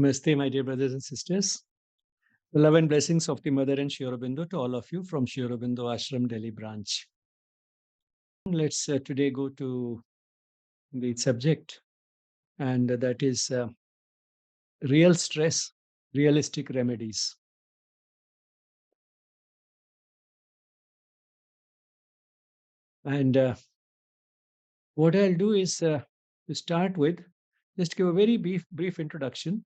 Namaste, my dear brothers and sisters. The love and blessings of the Mother and Sri Aurobindo to all of you from Sri Aurobindo Ashram, Delhi branch. Let's today go to the subject, and that is real stress, realistic remedies. And what I'll do is to start with, just give a very brief introduction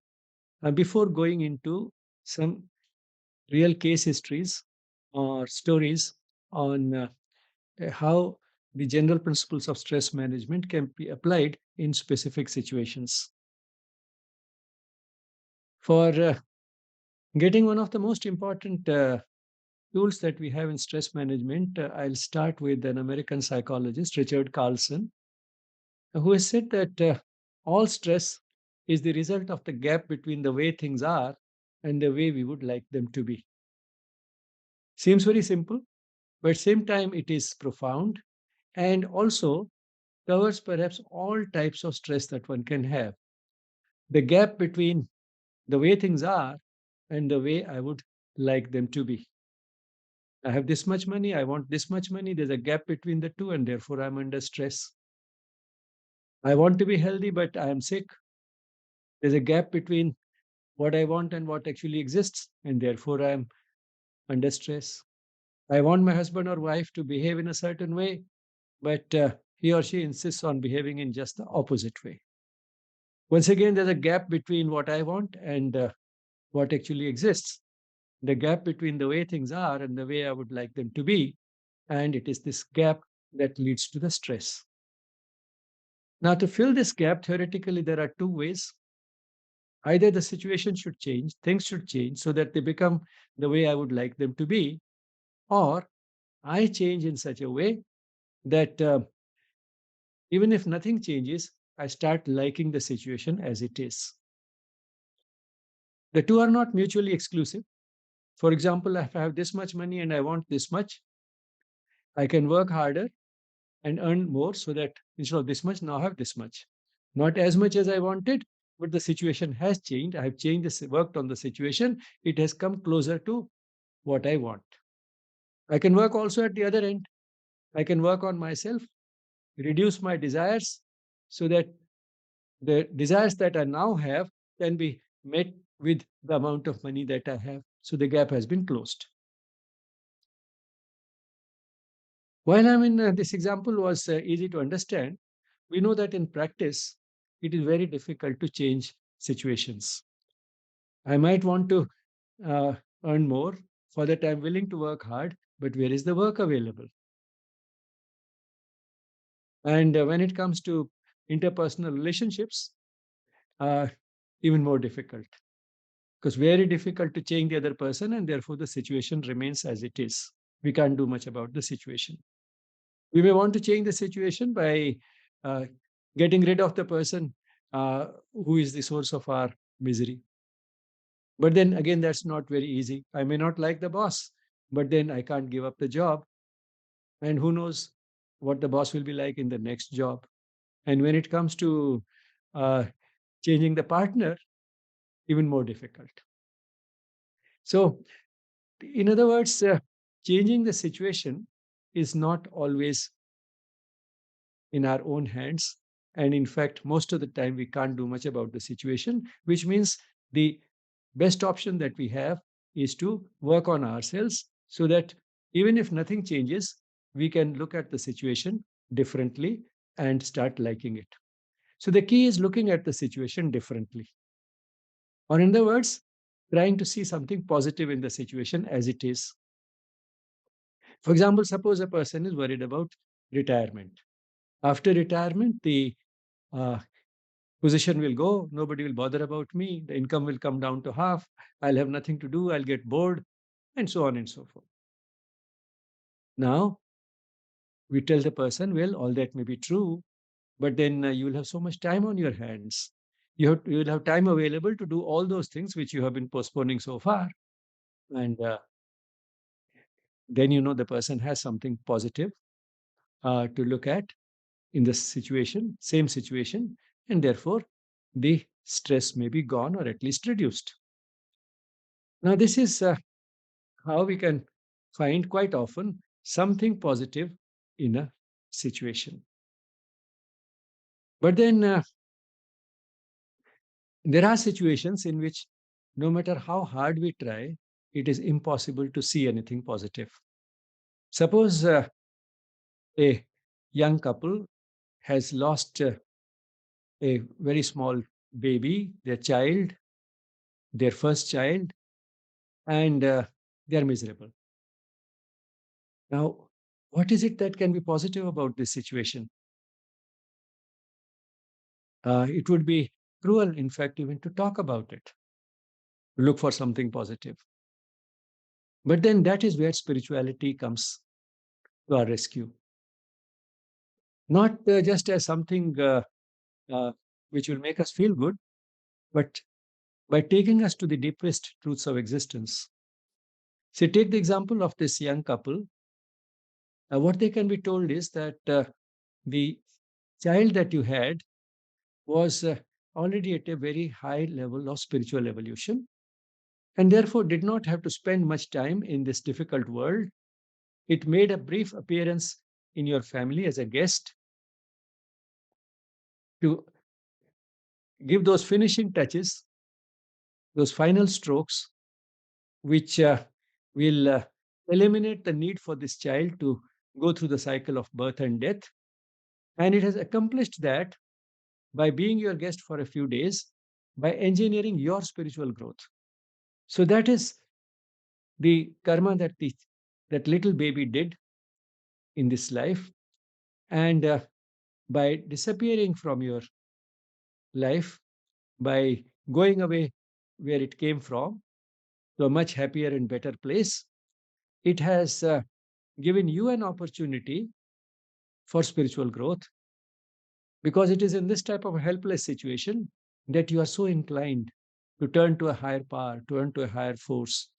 before going into some real case histories or stories on how the general principles of stress management can be applied in specific situations. For getting one of the most important tools that we have in stress management, I'll start with an American psychologist, Richard Carlson, who has said that all stress is the result of the gap between the way things are and the way we would like them to be. Seems very simple, but at the same time, it is profound and also covers perhaps all types of stress that one can have. The gap between the way things are and the way I would like them to be. I have this much money, I want this much money. There's a gap between the two, and therefore I'm under stress. I want to be healthy, but I am sick. There's a gap between what I want and what actually exists, and therefore I'm under stress. I want my husband or wife to behave in a certain way, but he or she insists on behaving in just the opposite way. Once again, there's a gap between what I want and what actually exists. The gap between the way things are and the way I would like them to be. And it is this gap that leads to the stress. Now, to fill this gap, theoretically, there are two ways. Either the situation should change, things should change so that they become the way I would like them to be, or I change in such a way that even if nothing changes, I start liking the situation as it is. The two are not mutually exclusive. For example, if I have this much money and I want this much, I can work harder and earn more so that instead of this much, now I have this much. Not as much as I wanted, but the situation has changed. I have changed this, worked on the situation. It has come closer to what I want. I can work also at the other end. I can work on myself, reduce my desires so that the desires that I now have can be met with the amount of money that I have. So the gap has been closed. While I mean, this example was easy to understand, we know that in practice, it is very difficult to change situations. I might want to uh, earn more. For that, I'm willing to work hard, but where is the work available? And when it comes to interpersonal relationships, uh, even more difficult because very difficult to change the other person, and therefore the situation remains as it is. We can't do much about the situation. We may want to change the situation by uh, getting rid of the person who is the source of our misery. But then again, that's not very easy. I may not like the boss, but then I can't give up the job. And who knows what the boss will be like in the next job. And when it comes to uh, changing the partner, even more difficult. So, in other words, changing the situation is not always in our own hands. And in fact, most of the time, we can't do much about the situation, which means the best option that we have is to work on ourselves so that even if nothing changes, we can look at the situation differently and start liking it. So the key is looking at the situation differently. Or in other words, trying to see something positive in the situation as it is. For example, suppose a person is worried about retirement. After retirement, the uh, position will go, nobody will bother about me, the income will come down to half, I'll have nothing to do, I'll get bored, and so on and so forth. Now, we tell the person, well, all that may be true, but then you will have so much time on your hands. You will have time available to do all those things which you have been postponing so far. And then you know the person has something positive to look at in this situation, same situation, and therefore the stress may be gone or at least reduced. Now, this is how we can find quite often something positive in a situation. But then there are situations in which no matter how hard we try, it is impossible to see anything positive. Suppose a young couple has lost a very small baby, their child, their first child, and they are miserable. Now, what is it that can be positive about this situation? It would be cruel, in fact, even to talk about it, to look for something positive. But then that is where spirituality comes to our rescue. Not just as something uh, which will make us feel good, but by taking us to the deepest truths of existence. See, take the example of this young couple. What they can be told is that the child that you had was already at a very high level of spiritual evolution and therefore did not have to spend much time in this difficult world. It made a brief appearance in your family as a guest to give those finishing touches, those final strokes, which will eliminate the need for this child to go through the cycle of birth and death. And it has accomplished that by being your guest for a few days, by engineering your spiritual growth. So that is the karma that that little baby did in this life. And by disappearing from your life, by going away where it came from to a much happier and better place, it has given you an opportunity for spiritual growth because it is in this type of a helpless situation that you are so inclined to turn to a higher power, turn to a higher force.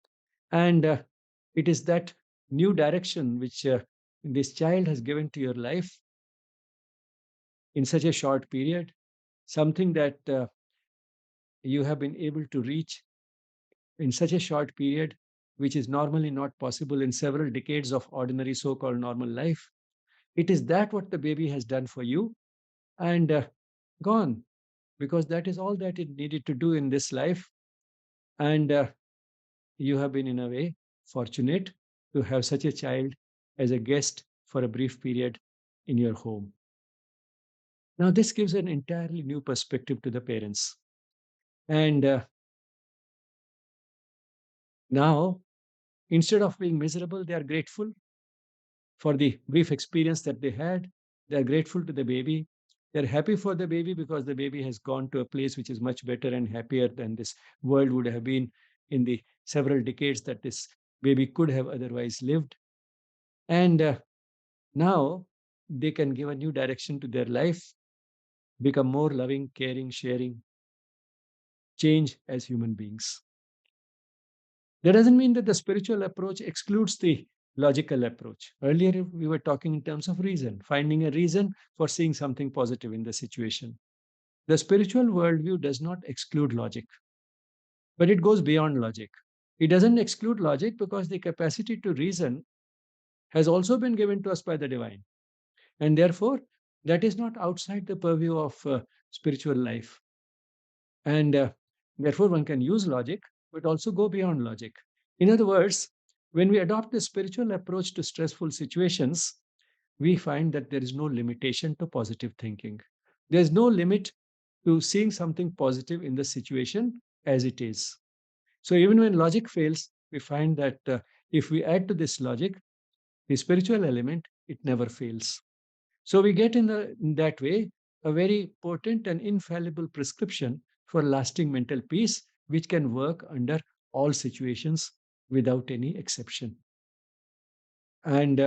And it is that new direction which this child has given to your life in such a short period, something that you have been able to reach in such a short period, which is normally not possible in several decades of ordinary so called normal life. It is that what the baby has done for you and gone because that is all that it needed to do in this life. And you have been, in a way, fortunate to have such a child as a guest for a brief period in your home. Now, this gives an entirely new perspective to the parents. And now, instead of being miserable, they are grateful for the brief experience that they had. They are grateful to the baby. They're happy for the baby because the baby has gone to a place which is much better and happier than this world would have been in the several decades that this baby could have otherwise lived. And now they can give a new direction to their life, become more loving, caring, sharing, change as human beings. That doesn't mean that the spiritual approach excludes the logical approach. Earlier, we were talking in terms of reason, finding a reason for seeing something positive in the situation. The spiritual worldview does not exclude logic, but it goes beyond logic. It doesn't exclude logic because the capacity to reason has also been given to us by the divine. And therefore, that is not outside the purview of spiritual life. And therefore, one can use logic, but also go beyond logic. In other words, when we adopt the spiritual approach to stressful situations, we find that there is no limitation to positive thinking. There's no limit to seeing something positive in the situation as it is. So even when logic fails, we find that if we add to this logic the spiritual element, it never fails. So we get in that way a very potent and infallible prescription for lasting mental peace, which can work under all situations without any exception. And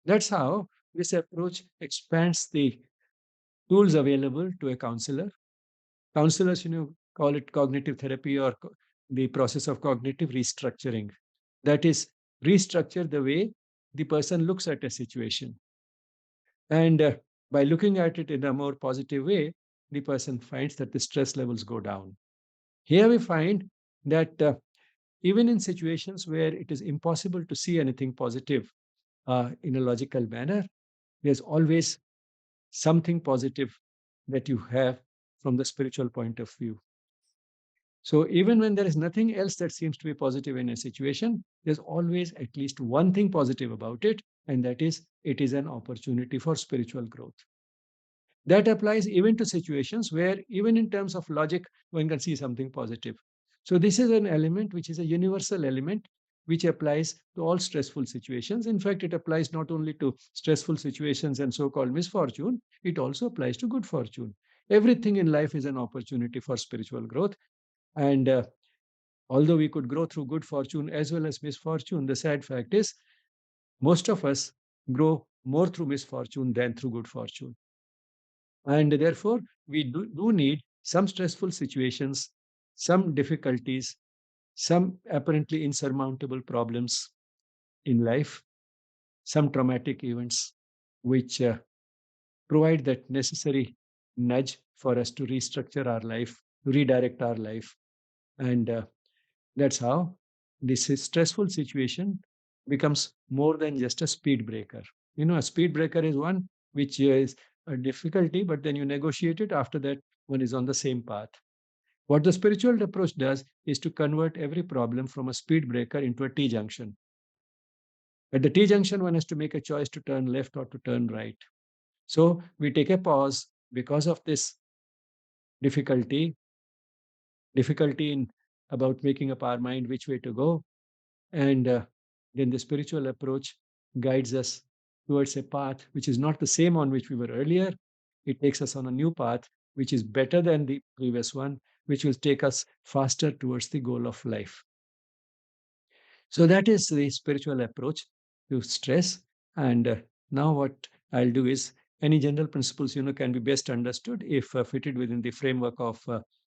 that's how this approach expands the tools available to a counselor. Counselors, call it cognitive therapy or the process of cognitive restructuring. That is, restructure the way the person looks at a situation. And by looking at it in a more positive way, the person finds that the stress levels go down. Here we find that even in situations where it is impossible to see anything positive in a logical manner, there's always something positive that you have from the spiritual point of view. So even when there is nothing else that seems to be positive in a situation, there's always at least one thing positive about it, and that is it is an opportunity for spiritual growth. That applies even to situations where, even in terms of logic, one can see something positive. So, this is an element which is a universal element which applies to all stressful situations. In fact, it applies not only to stressful situations and so called misfortune, it also applies to good fortune. Everything in life is an opportunity for spiritual growth. And although we could grow through good fortune as well as misfortune, the sad fact is most of us grow more through misfortune than through good fortune. And therefore, we do need some stressful situations, some difficulties, some apparently insurmountable problems in life, some traumatic events which provide that necessary nudge for us to restructure our life, to redirect our life. And that's how this stressful situation becomes more than just a speed breaker. You know, a speed breaker is one which is a difficulty, but then you negotiate it. After that, one is on the same path. What the spiritual approach does is to convert every problem from a speed breaker into a T junction. At the T junction, one has to make a choice to turn left or to turn right. So we take a pause because of this difficulty, difficulty in about making up our mind which way to go. And then the spiritual approach guides us towards a path which is not the same on which we were earlier. It takes us on a new path which is better than the previous one, which will take us faster towards the goal of life. So that is the spiritual approach to stress. And now what I'll do is any general principles, can be best understood if fitted within the framework of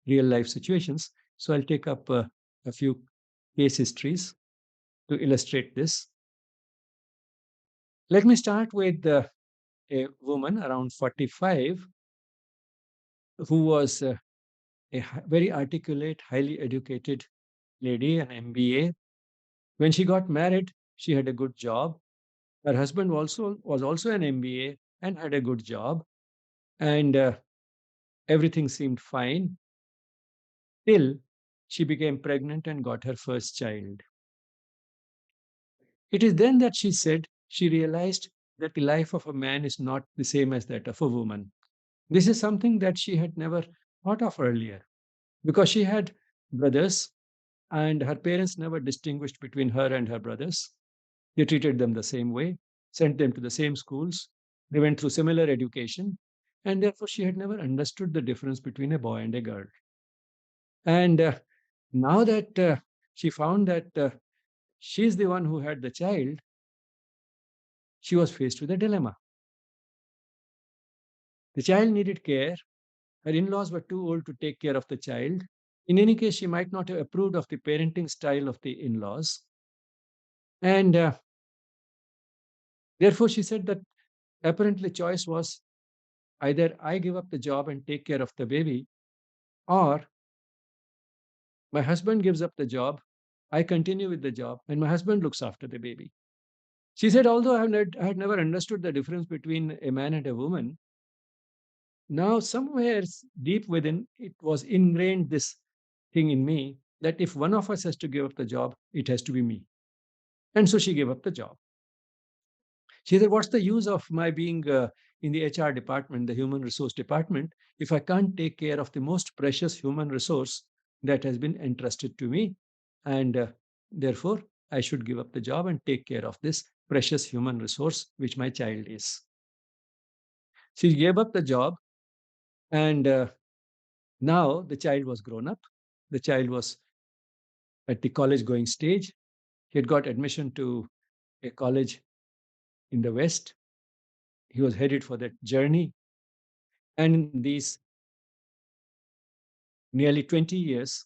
real life situations. So I'll take up a few case histories to illustrate this. Let me start with a woman around 45 who was very articulate, highly educated lady, an MBA. When she got married, she had a good job. Her husband was also an MBA and had a good job, and everything seemed fine till she became pregnant and got her first child. It is then that she said she realized that the life of a man is not the same as that of a woman. This is something that she had never thought of earlier because she had brothers and her parents never distinguished between her and her brothers. They treated them the same way, sent them to the same schools, they went through similar education, and therefore she had never understood the difference between a boy and a girl. And now that she found that she's the one who had the child, she was faced with a dilemma. The child needed care. Her in laws were too old to take care of the child. In any case, she might not have approved of the parenting style of the in laws. And therefore, she said that apparently choice was either I give up the job and take care of the baby, or my husband gives up the job, I continue with the job, and my husband looks after the baby. She said, although I had never understood the difference between a man and a woman, now somewhere deep within it was ingrained this thing in me that if one of us has to give up the job, it has to be me. And so she gave up the job. She said, what's the use of my being in the HR department, the human resource department, if I can't take care of the most precious human resource that has been entrusted to me? And therefore, I should give up the job and take care of this precious human resource, which my child is. She gave up the job, and now the child was grown up. The child was at the college going stage. He had got admission to a college in the West. He was headed for that journey. And in these nearly 20 years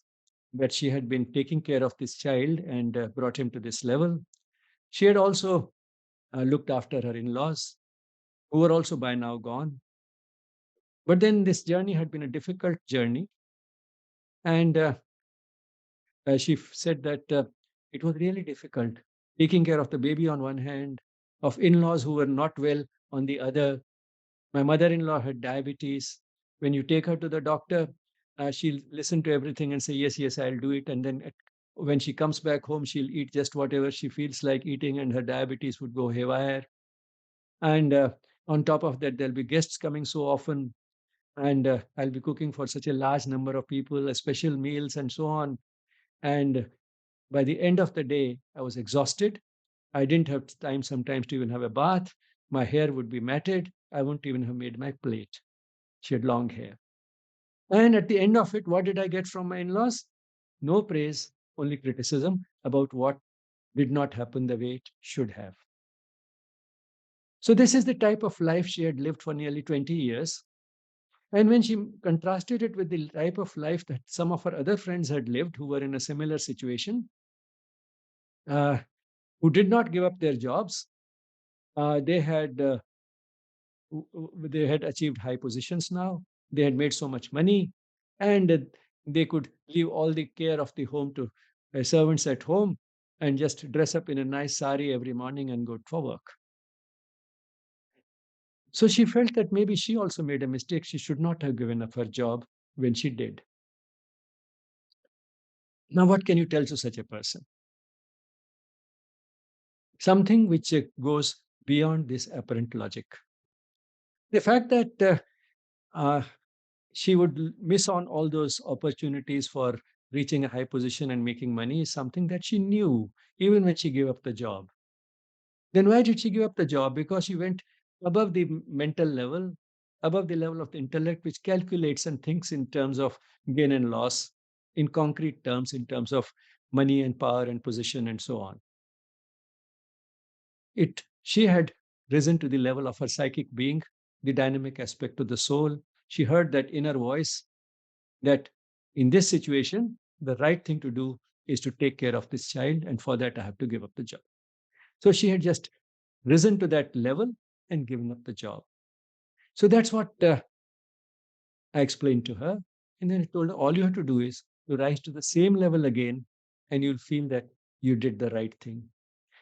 that she had been taking care of this child and brought him to this level, she had also looked after her in laws, who were also by now gone. But then this journey had been a difficult journey. And she said that it was really difficult taking care of the baby on one hand, of in laws who were not well on the other. My mother in law had diabetes. When you take her to the doctor, she'll listen to everything and say, yes, yes, I'll do it. And then when she comes back home, she'll eat just whatever she feels like eating, and her diabetes would go haywire. And on top of that, there'll be guests coming so often, and I'll be cooking for such a large number of people, special meals, and so on. And by the end of the day, I was exhausted. I didn't have time sometimes to even have a bath. My hair would be matted. I wouldn't even have made my plate. She had long hair. And at the end of it, what did I get from my in laws? No praise, only criticism about what did not happen the way it should have. So, this is the type of life she had lived for nearly 20 years. And when she contrasted it with the type of life that some of her other friends had lived who were in a similar situation, uh, who did not give up their jobs, they had they had achieved high positions now. They had made so much money, and they could leave all the care of the home to servants at home and just dress up in a nice sari every morning and go for work. So she felt that maybe she also made a mistake. She should not have given up her job when she did. Now, what can you tell to such a person? Something which goes beyond this apparent logic. The fact that uh, she would miss on all those opportunities for reaching a high position and making money is something that she knew even when she gave up the job. Then why did she give up the job? Because she went above the mental level, above the level of the intellect, which calculates and thinks in terms of gain and loss, in concrete terms, in terms of money and power and position and so on. She had risen to the level of her psychic being, the dynamic aspect of the soul. She heard that inner voice that in this situation, the right thing to do is to take care of this child, and for that, I have to give up the job. So she had just risen to that level and given up the job. So that's what I explained to her. And then I told her, all you have to do is to rise to the same level again, and you'll feel that you did the right thing.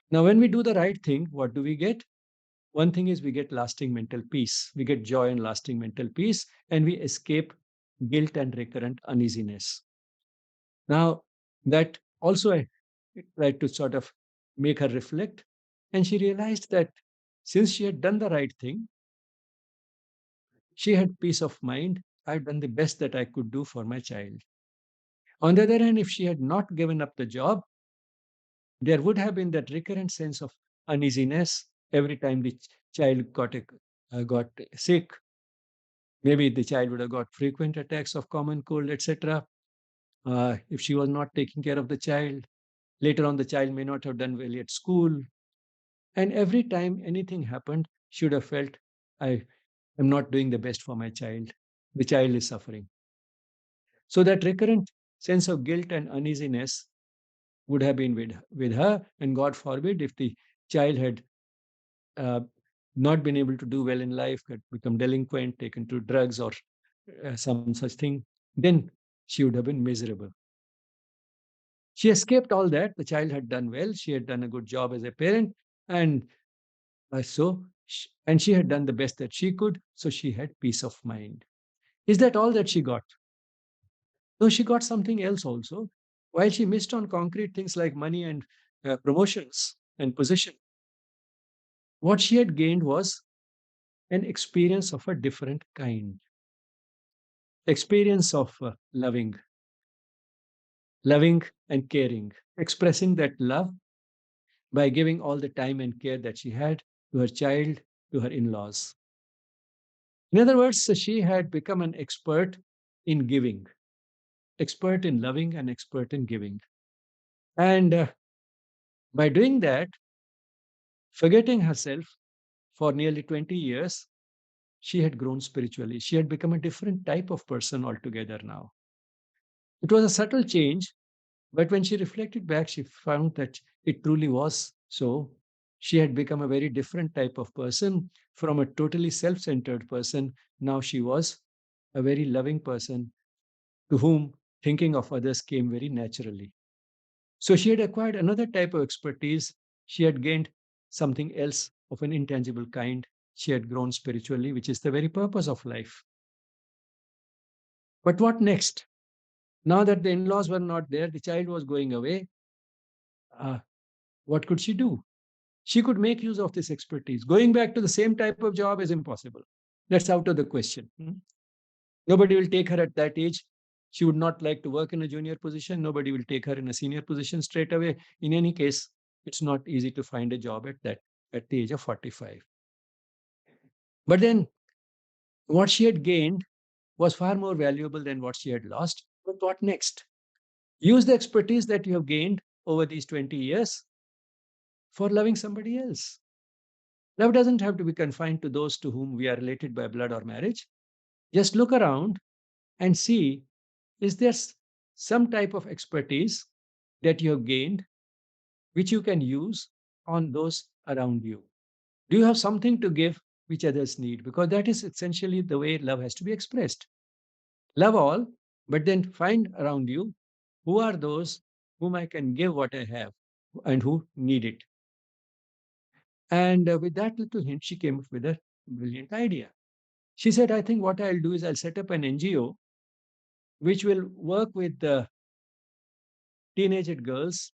Now, when we do the right thing, what do we get? One thing is we get lasting mental peace. We get joy and lasting mental peace, and we escape guilt and recurrent uneasiness. Now, that also I tried to sort of make her reflect. And she realized that since she had done the right thing, she had peace of mind. I'd done the best that I could do for my child. On the other hand, if she had not given up the job, there would have been that recurrent sense of uneasiness every time the child got sick. Maybe the child would have got frequent attacks of common cold, etc. If she was not taking care of the child, later on the child may not have done well at school. And every time anything happened, she would have felt, I am not doing the best for my child. The child is suffering. So that recurrent sense of guilt and uneasiness would have been with her. And God forbid if the child had uh, not been able to do well in life, had become delinquent, taken to drugs or some such thing, then she would have been miserable. She escaped all that. The child had done well. She had done a good job as a parent. And and she had done the best that she could. So she had peace of mind. Is that all that she got? No, she got something else also. While she missed on concrete things like money and promotions and position, what she had gained was an experience of a different kind, experience of loving and caring, expressing that love by giving all the time and care that she had to her child, to her in laws. In other words, she had become an expert in giving, expert in loving, and expert in giving. And by doing that, forgetting herself for nearly 20 years, she had grown spiritually. She had become a different type of person altogether now. It was a subtle change, but when she reflected back, she found that it truly was so. She had become a very different type of person from a totally self centered person. Now she was a very loving person to whom thinking of others came very naturally. So she had acquired another type of expertise. She had gained something else of an intangible kind. She had grown spiritually, which is the very purpose of life. But what next? Now that the in laws were not there, the child was going away. Uh, what could she do? She could make use of this expertise. Going back to the same type of job is impossible. That's out of the question. Nobody will take her at that age. She would not like to work in a junior position. Nobody will take her in a senior position straight away. In any case, it's not easy to find a job at the age of 45. But then what she had gained was far more valuable than what she had lost. But what next? Use the expertise that you have gained over these 20 years for loving somebody else. Love doesn't have to be confined to those to whom we are related by blood or marriage. Just look around and see, is there some type of expertise that you have gained which you can use on those around you? Do you have something to give which others need? Because that is essentially the way love has to be expressed. Love all, but then find around you who are those whom I can give what I have and who need it. And with that little hint, she came up with a brilliant idea. She said, I think what I'll do is I'll set up an NGO which will work with the teenaged girls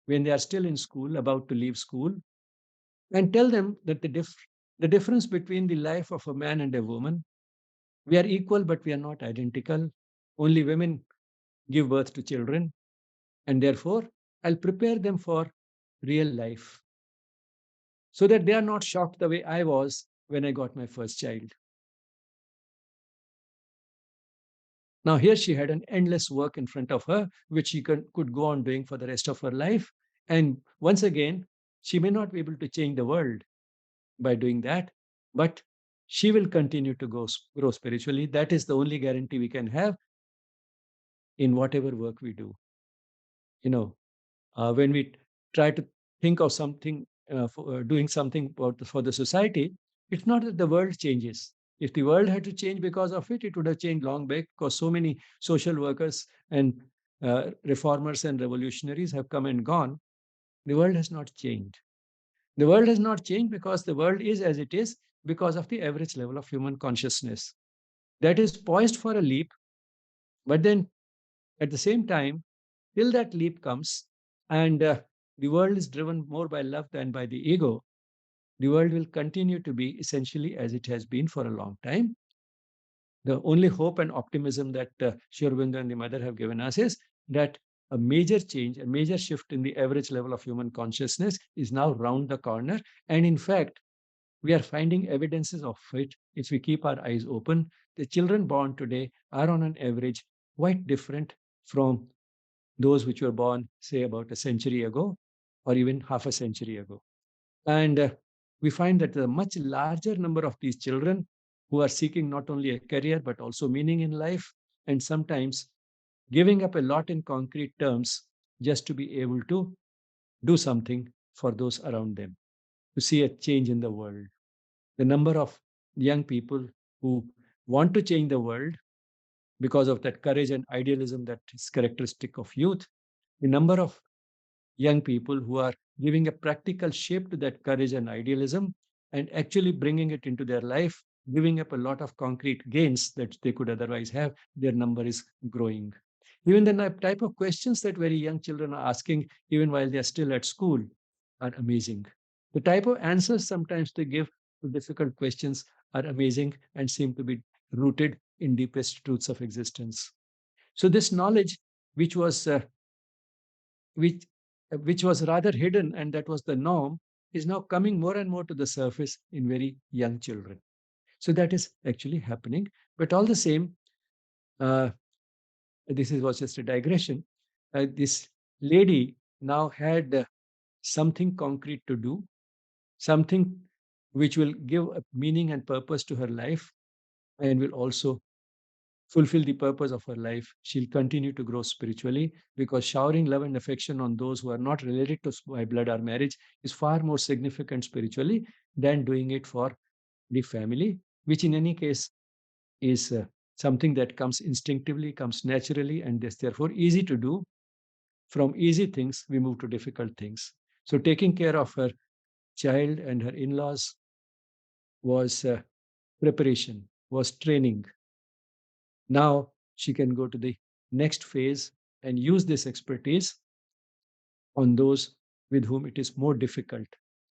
when they are still in school, about to leave school, and tell them that the difference between the life of a man and a woman, we are equal, but we are not identical. Only women give birth to children, and therefore I'll prepare them for real life so that they are not shocked the way I was when I got my first child. Now, here she had an endless work in front of her, which she could go on doing for the rest of her life. And once again, she may not be able to change the world by doing that, but she will continue to grow spiritually. That is the only guarantee we can have in whatever work we do. You know, when we try to think of something, doing something for the society, it's not that the world changes. If the world had to change because of it, it would have changed long back because so many social workers and reformers and revolutionaries have come and gone. The world has not changed. The world has not changed because the world is as it is because of the average level of human consciousness that is poised for a leap, but then at the same time, till that leap comes and the world is driven more by love than by the ego, the world will continue to be essentially as it has been for a long time. The only hope and optimism that Sri Aurobindo and the mother have given us is that a major change, a major shift in the average level of human consciousness is now round the corner. And in fact, we are finding evidences of it if we keep our eyes open. The children born today are on an average quite different from those which were born, say, about a century ago or even half a century ago. And we find that a much larger number of these children who are seeking not only a career but also meaning in life, and sometimes giving up a lot in concrete terms just to be able to do something for those around them, to see a change in the world. The number of young people who want to change the world because of that courage and idealism that is characteristic of youth, the number of young people who are giving a practical shape to that courage and idealism and actually bringing it into their life, giving up a lot of concrete gains that they could otherwise have, their number is growing. Even the type of questions that very young children are asking, even while they are still at school, are amazing. The type of answers sometimes they give to difficult questions are amazing and seem to be rooted in deepest truths of existence. So this knowledge, which was which which was rather hidden and that was the norm, is now coming more and more to the surface in very young children. So that is actually happening. But all the same, uh, was just a digression. This lady now had something concrete to do, something which will give a meaning and purpose to her life and will also fulfill the purpose of her life. She'll continue to grow spiritually because showering love and affection on those who are not related to by blood or marriage is far more significant spiritually than doing it for the family, which in any case is something that comes instinctively, comes naturally, and is therefore easy to do. From easy things, we move to difficult things. So, taking care of her child and her in laws was preparation, was training. Now she can go to the next phase and use this expertise on those with whom it is more difficult.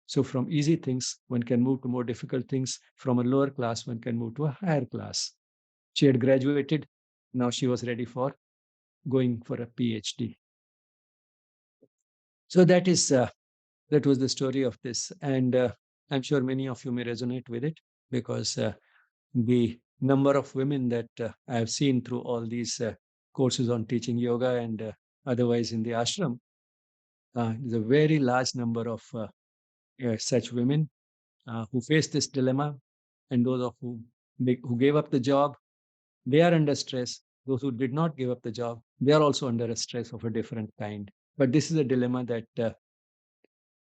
So, from easy things, one can move to more difficult things. From a lower class, one can move to a higher class. She had graduated. Now she was ready for going for a PhD. So that was the story of this, and I'm sure many of you may resonate with it because the number of women that I have seen through all these courses on teaching yoga and otherwise in the ashram, is a very large number of such women who face this dilemma, and those of who gave up the job, they are under stress. Those who did not give up the job, they are also under a stress of a different kind. But this is a dilemma that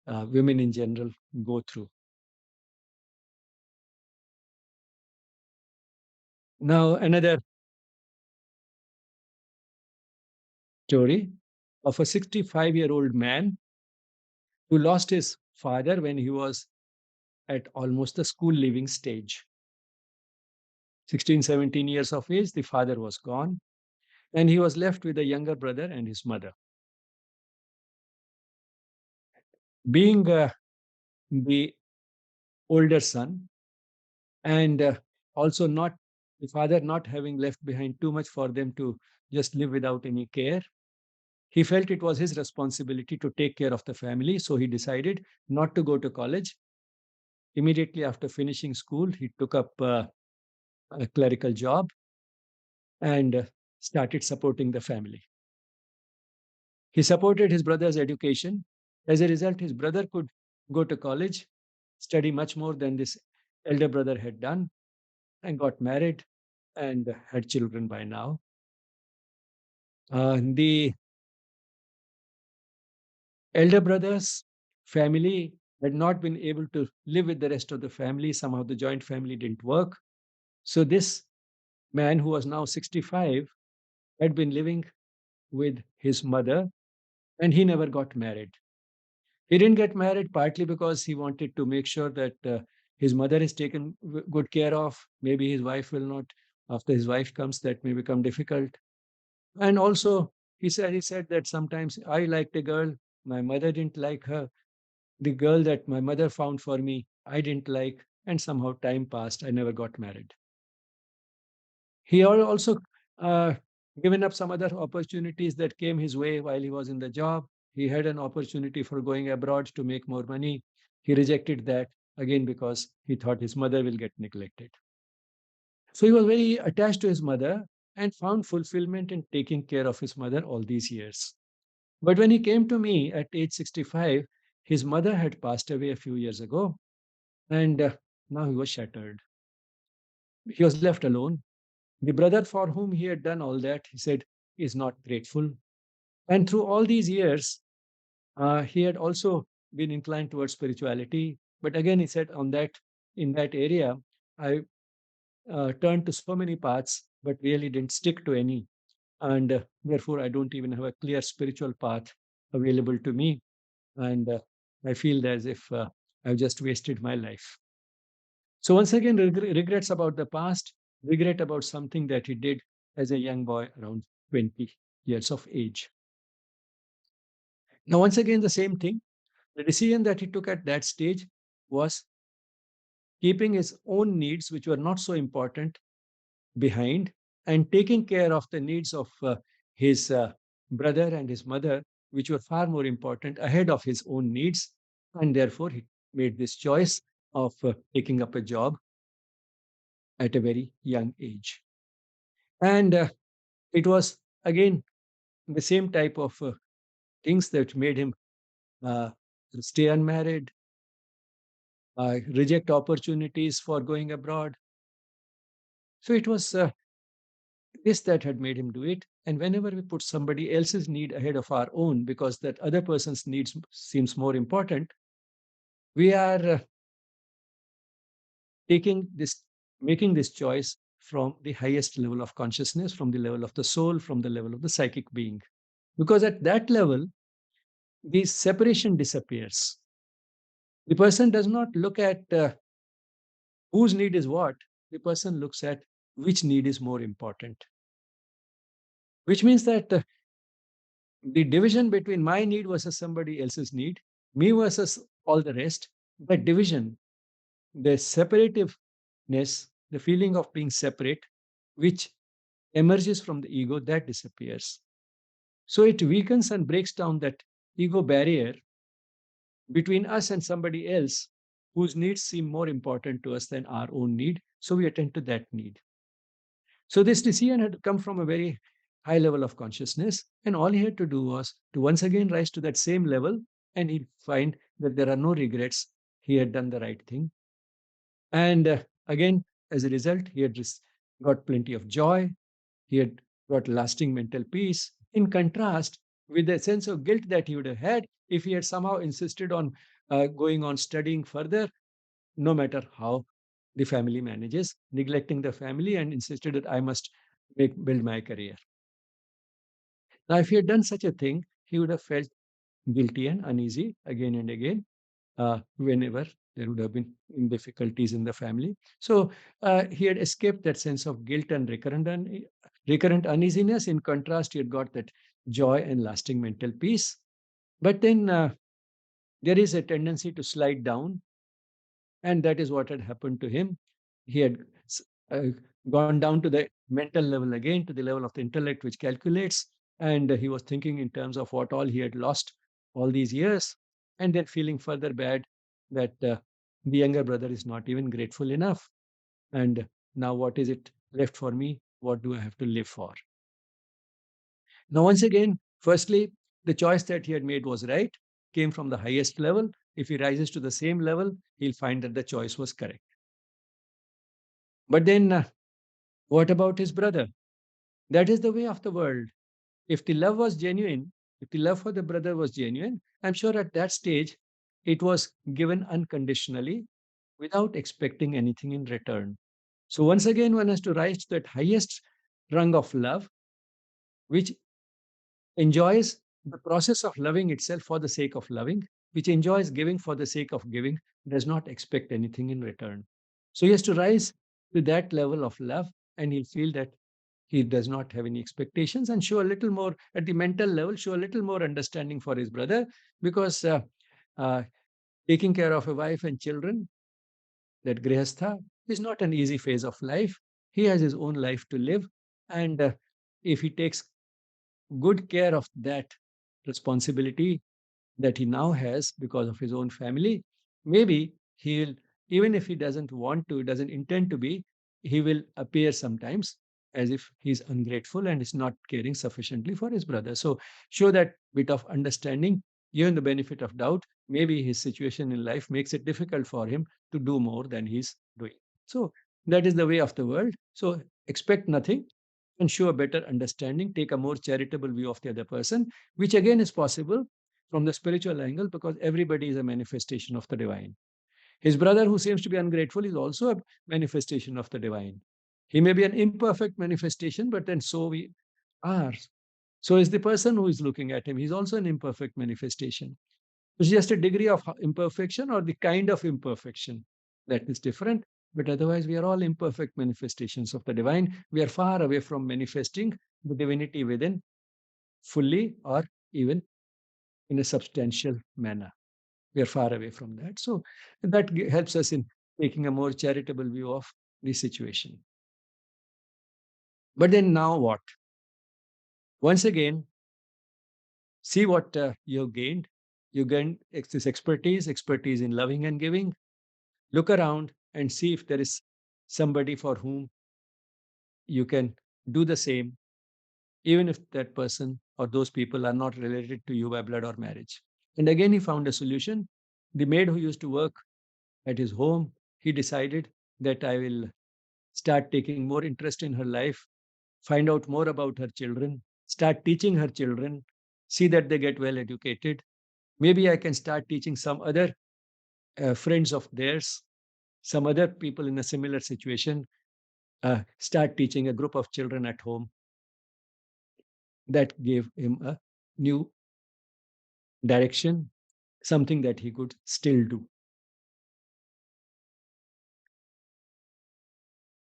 women in general go through. Now, another story of a 65-year-old man who lost his father when he was at almost the school leaving stage. 16, 17 years of age, the father was gone, and he was left with a younger brother and his mother. Being the older son, and also not the father not having left behind too much for them to just live without any care, he felt it was his responsibility to take care of the family. So he decided not to go to college. Immediately after finishing school, he took up a clerical job and started supporting the family. He supported his brother's education. As a result, his brother could go to college, study much more than this elder brother had done, and got married and had children by now. The elder brother's family had not been able to live with the rest of the family. Somehow the joint family didn't work. So this man, who was now 65, had been living with his mother, and he never got married. He didn't get married partly because he wanted to make sure that his mother is taken good care of. Maybe his wife will not, after his wife comes, that may become difficult. And also, he said that sometimes I liked a girl, my mother didn't like her. The girl that my mother found for me, I didn't like, and somehow time passed. I never got married. He also given up some other opportunities that came his way while he was in the job. He had an opportunity for going abroad to make more money. He rejected that again because he thought his mother will get neglected. So he was very attached to his mother and found fulfillment in taking care of his mother all these years. But when he came to me at age 65, his mother had passed away a few years ago, and now he was shattered. He was left alone. The brother for whom he had done all that, he said, is not grateful. And through all these years, he had also been inclined towards spirituality. But again, he said, in that area, I turned to so many paths, but really didn't stick to any. And therefore, I don't even have a clear spiritual path available to me. And I feel as if I've just wasted my life. So once again, regrets about the past, regret about something that he did as a young boy around 20 years of age. Now, once again, the same thing. The decision that he took at that stage was keeping his own needs, which were not so important, behind and taking care of the needs of his brother and his mother, which were far more important, ahead of his own needs. And therefore, he made this choice of taking up a job at a very young age. And it was again the same type of things that made him uh, stay unmarried, reject opportunities for going abroad. So it was this that had made him do it. And whenever we put somebody else's need ahead of our own, because that other person's needs seems more important, we are taking this, making this choice from the highest level of consciousness, from the level of the soul, from the level of the psychic being. Because at that level, the separation disappears. The person does not look at whose need is what, the person looks at which need is more important, which means that the division between my need versus somebody else's need, me versus all the rest, that division, the separativeness, the feeling of being separate, which emerges from the ego, that disappears. So it weakens and breaks down that ego barrier between us and somebody else whose needs seem more important to us than our own need. So we attend to that need. So this decision had come from a very high level of consciousness, and all he had to do was to once again rise to that same level, and he'd find that there are no regrets. He had done the right thing. And again, as a result, he had just got plenty of joy. He had got lasting mental peace. In contrast with the sense of guilt that he would have had if he had somehow insisted on going on studying further, no matter how the family manages, neglecting the family and insisted that I must build my career. Now, if he had done such a thing, he would have felt guilty and uneasy again and again whenever there would have been difficulties in the family. So he had escaped that sense of guilt and recurrent uneasiness. In contrast, he had got that joy and lasting mental peace. But then there is a tendency to slide down, and that is what had happened to him. He had uh, gone down to the mental level again, to the level of the intellect, which calculates. And he was thinking in terms of what all he had lost all these years, and then feeling further bad that the younger brother is not even grateful enough. And now, what is it left for me? What do I have to live for? Now, once again, firstly, the choice that he had made was right, came from the highest level. If he rises to the same level, he'll find that the choice was correct. But then, what about his brother? That is the way of the world. If the love was genuine, if the love for the brother was genuine, I'm sure at that stage it was given unconditionally without expecting anything in return. So once again, one has to rise to that highest rung of love, which enjoys the process of loving itself for the sake of loving, which enjoys giving for the sake of giving, does not expect anything in return. So he has to rise to that level of love, and he'll feel that he does not have any expectations and show a little more at the mental level, show a little more understanding for his brother, because uh, taking care of a wife and children, that grihastha, is not an easy phase of life. He has his own life to live, and if he takes good care of that responsibility that he now has because of his own family, maybe he'll, even if he doesn't want to, doesn't intend to be, he will appear sometimes as if he's ungrateful and is not caring sufficiently for his brother. So show that bit of understanding, given the benefit of doubt. Maybe his situation in life makes it difficult for him to do more than he's doing. So that is the way of the world. So expect nothing and show a better understanding, take a more charitable view of the other person, which again is possible from the spiritual angle because everybody is a manifestation of the divine. His brother, who seems to be ungrateful, is also a manifestation of the divine. He may be an imperfect manifestation, but then so we are. So is the person who is looking at him. He's also an imperfect manifestation. It's just a degree of imperfection or the kind of imperfection that is different. But otherwise, we are all imperfect manifestations of the divine. We are far away from manifesting the divinity within fully or even in a substantial manner. We are far away from that. So that helps us in taking a more charitable view of the situation. But then now what? Once again, see what you have gained. You gained this expertise in loving and giving. Look around and see if there is somebody for whom you can do the same, even if that person or those people are not related to you by blood or marriage. And again, he found a solution. The maid who used to work at his home, he decided that I will start taking more interest in her life, find out more about her children, start teaching her children, see that they get well educated. Maybe I can start teaching some other friends of theirs, some other people in a similar situation, start teaching a group of children at home. That gave him a new direction, something that he could still do.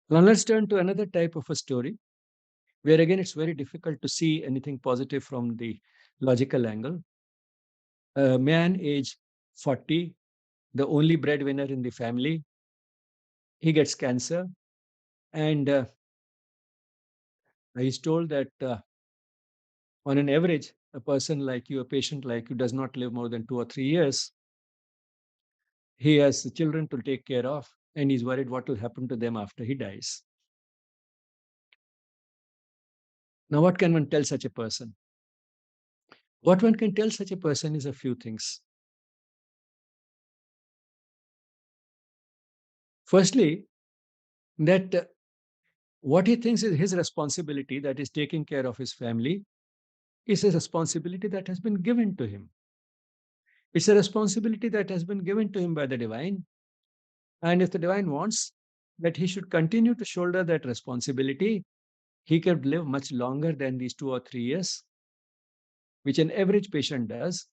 Now let's turn to another type of a story where again it's very difficult to see anything positive from the logical angle. A man age 40, the only breadwinner in the family, he gets cancer, and he's told that on an average, a person like you, a patient like you, does not live more than 2 or 3 years. He has children to take care of, and he's worried what will happen to them after he dies. Now, what can one tell such a person? What one can tell such a person is a few things. Firstly, that what he thinks is his responsibility, that is taking care of his family, is a responsibility that has been given to him. It's a responsibility that has been given to him by the divine. And if the divine wants that he should continue to shoulder that responsibility, he could live much longer than these 2 or 3 years, which an average patient does.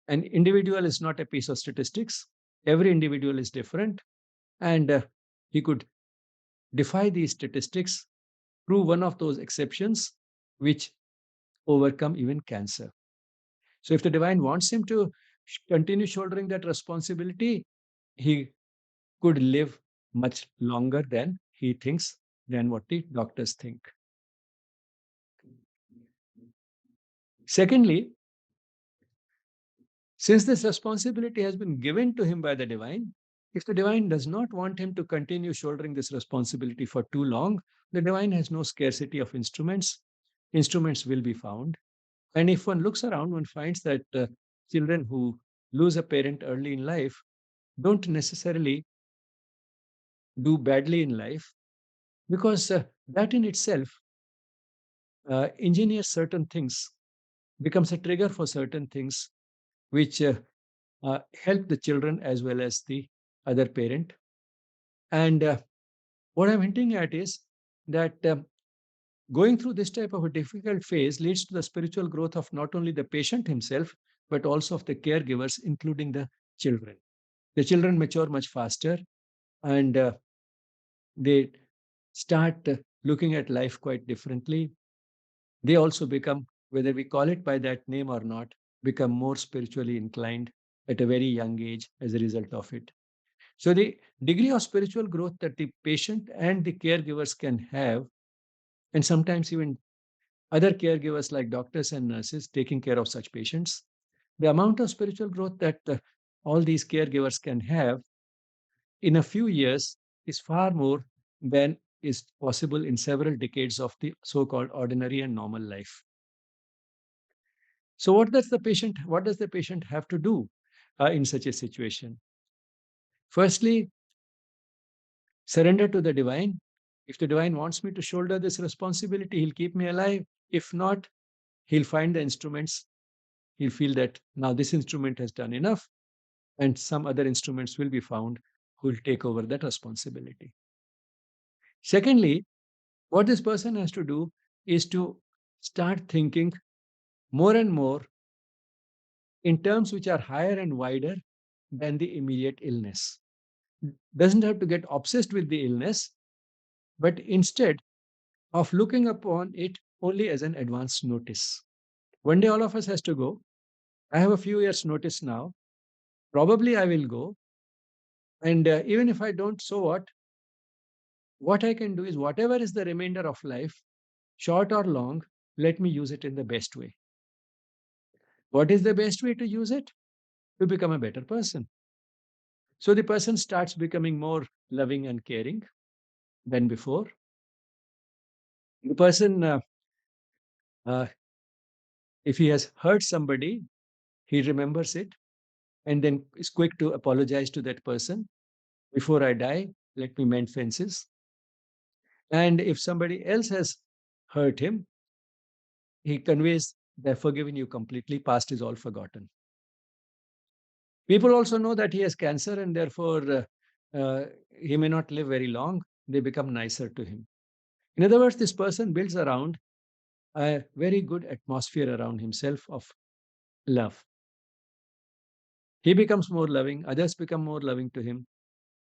An individual is not a piece of statistics. Every individual is different. And he could defy these statistics, prove one of those exceptions which overcome even cancer. So if the divine wants him to continue shouldering that responsibility, he could live much longer than he thinks, than what the doctors think. Secondly, since this responsibility has been given to him by the divine, if the divine does not want him to continue shouldering this responsibility for too long, the divine has no scarcity of instruments. Instruments will be found. And if one looks around, one finds that children who lose a parent early in life don't necessarily do badly in life, because that in itself engineers certain things, becomes a trigger for certain things which help the children as well as the other parent. And what I'm hinting at is that going through this type of a difficult phase leads to the spiritual growth of not only the patient himself, but also of the caregivers, including the children. The children mature much faster, and they start looking at life quite differently. They also become, whether we call it by that name or not, become more spiritually inclined at a very young age as a result of it. So the degree of spiritual growth that the patient and the caregivers can have, and sometimes even other caregivers like doctors and nurses taking care of such patients, the amount of spiritual growth that all these caregivers can have in a few years is far more than is possible in several decades of the so-called ordinary and normal life. So what does the patient have to do in such a situation? Firstly, surrender to the divine. If the divine wants me to shoulder this responsibility, he'll keep me alive. If not, he'll find the instruments. He'll feel that now this instrument has done enough, and some other instruments will be found who will take over that responsibility. Secondly, what this person has to do is to start thinking more and more in terms which are higher and wider than the immediate illness. Doesn't have to get obsessed with the illness, but instead of looking upon it only as an advance notice. One day all of us has to go. I have a few years notice now. Probably I will go. And even if I don't, so what I can do is whatever is the remainder of life, short or long, let me use it in the best way. What is the best way to use it? To become a better person. So the person starts becoming more loving and caring than before. The person, uh, if he has hurt somebody, he remembers it and then is quick to apologize to that person. Before I die, let me mend fences. And if somebody else has hurt him, he conveys, they've forgiven you completely, past is all forgotten. People also know that he has cancer and therefore he may not live very long. they become nicer to him. In other words, this person builds around a very good atmosphere around himself of love. He becomes more loving, others become more loving to him.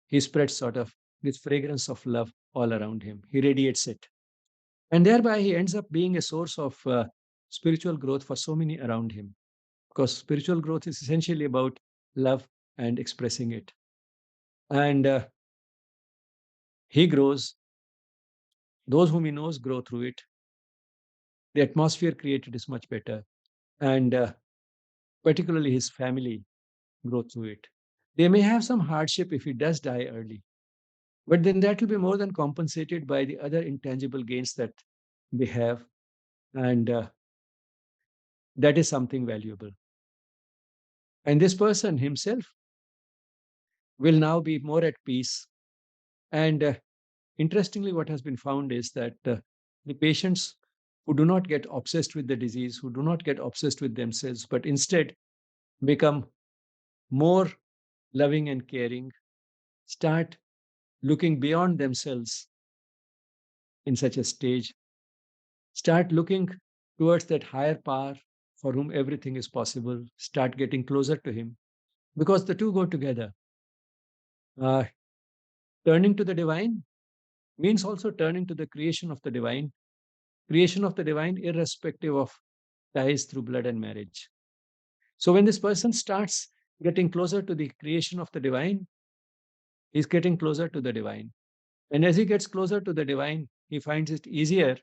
He spreads sort of this fragrance of love all around him. He radiates it. And thereby, he ends up being a source of spiritual growth for so many around him. Because spiritual growth is essentially about love and expressing it. And he grows, those whom he knows grow through it. The atmosphere created is much better. And particularly his family grow through it. They may have some hardship if he does die early, but then that will be more than compensated by the other intangible gains that they have. And that is something valuable. And this person himself will now be more at peace. And interestingly, what has been found is that the patients who do not get obsessed with the disease, who do not get obsessed with themselves, but instead become more loving and caring, start looking beyond themselves in such a stage, start looking towards that higher power for whom everything is possible, start getting closer to him, because the two go together. Uh, Turning to the divine means also turning to the creation of the divine, irrespective of ties through blood and marriage. So when this person starts getting closer to the creation of the divine, he's getting closer to the divine. And as he gets closer to the divine, he finds it easier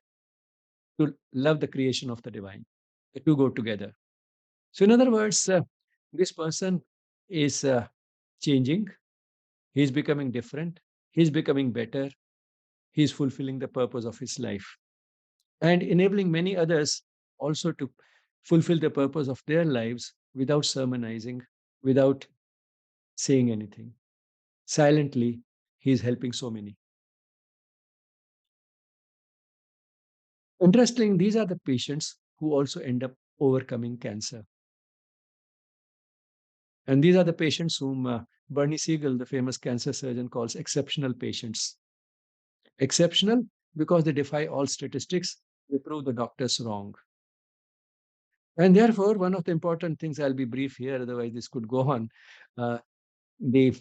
to love the creation of the divine. The two go together. So, in other words, this person is changing, he's becoming different, he's becoming better, he's fulfilling the purpose of his life and enabling many others also to fulfill the purpose of their lives without sermonizing, without saying anything. Silently, he's helping so many. Interestingly, these are the patients who also end up overcoming cancer. And these are the patients whom Bernie Siegel, the famous cancer surgeon, calls exceptional patients. Exceptional because they defy all statistics, they prove the doctors wrong. And therefore, one of the important things, I'll be brief here, otherwise, this could go on. Uh, the,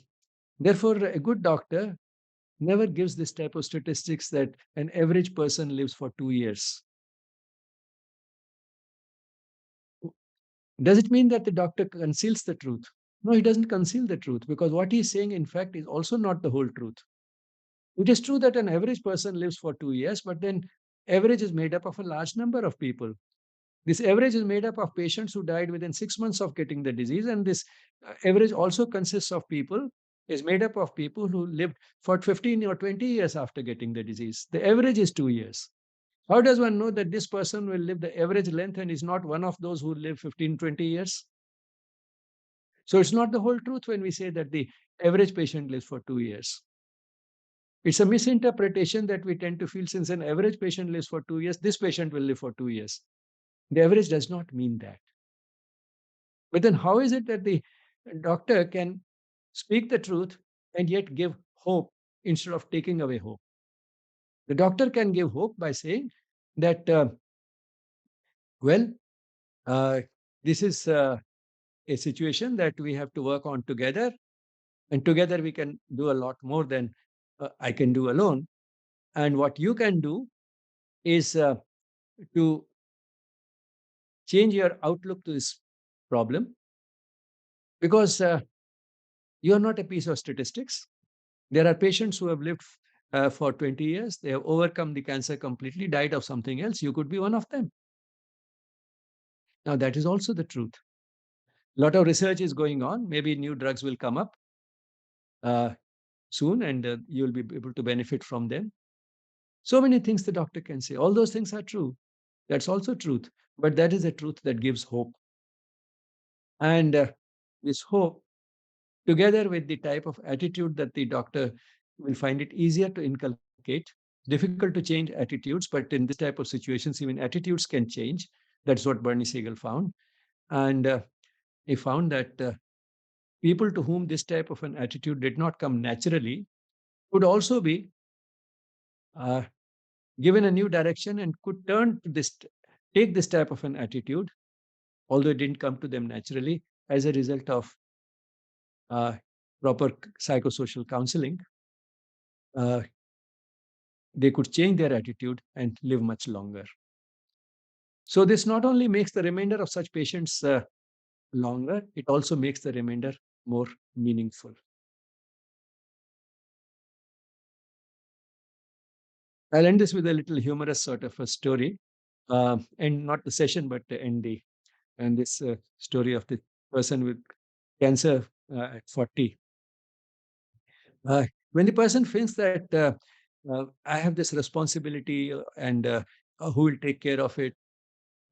therefore, a good doctor never gives this type of statistics that an average person lives for 2 years. Does it mean that the doctor conceals the truth? No, he doesn't conceal the truth because what he's saying, in fact, is also not the whole truth. It is true that an average person lives for 2 years, but then average is made up of a large number of people. This average is made up of patients who died within 6 months of getting the disease, and this average also consists of people, is made up of people who lived for 15 or 20 years after getting the disease. The average is 2 years. How does one know that this person will live the average length and is not one of those who live 15, 20 years? So it's not the whole truth when we say that the average patient lives for 2 years. It's a misinterpretation that we tend to feel since an average patient lives for 2 years, this patient will live for 2 years. The average does not mean that. But then how is it that the doctor can speak the truth and yet give hope instead of taking away hope? The doctor can give hope by saying that, well, uh, this is a situation that we have to work on together, and together we can do a lot more than I can do alone. And what you can do is to change your outlook to this problem because you are not a piece of statistics. There are patients who have lived for 20 years, they have overcome the cancer completely, died of something else. You could be one of them. Now, that is also the truth. A lot of research is going on. Maybe new drugs will come up uh, soon and you'll be able to benefit from them. So many things the doctor can say. All those things are true. That's also truth. But that is a truth that gives hope. And this hope, together with the type of attitude that the doctor will find it easier to inculcate, difficult to change attitudes, but in this type of situations, even attitudes can change. That's what Bernie Siegel found. And he found that people to whom this type of an attitude did not come naturally would also be uh, given a new direction and could take this type of an attitude, although it didn't come to them naturally as a result of uh, proper psychosocial counseling, uh, they could change their attitude and live much longer. So this not only makes the remainder of such patients longer, it also makes the remainder more meaningful. I'll end this with a little humorous sort of a story, and not the session, but end the and this story of the person with cancer at 40. When the person thinks that I have this responsibility and who will take care of it,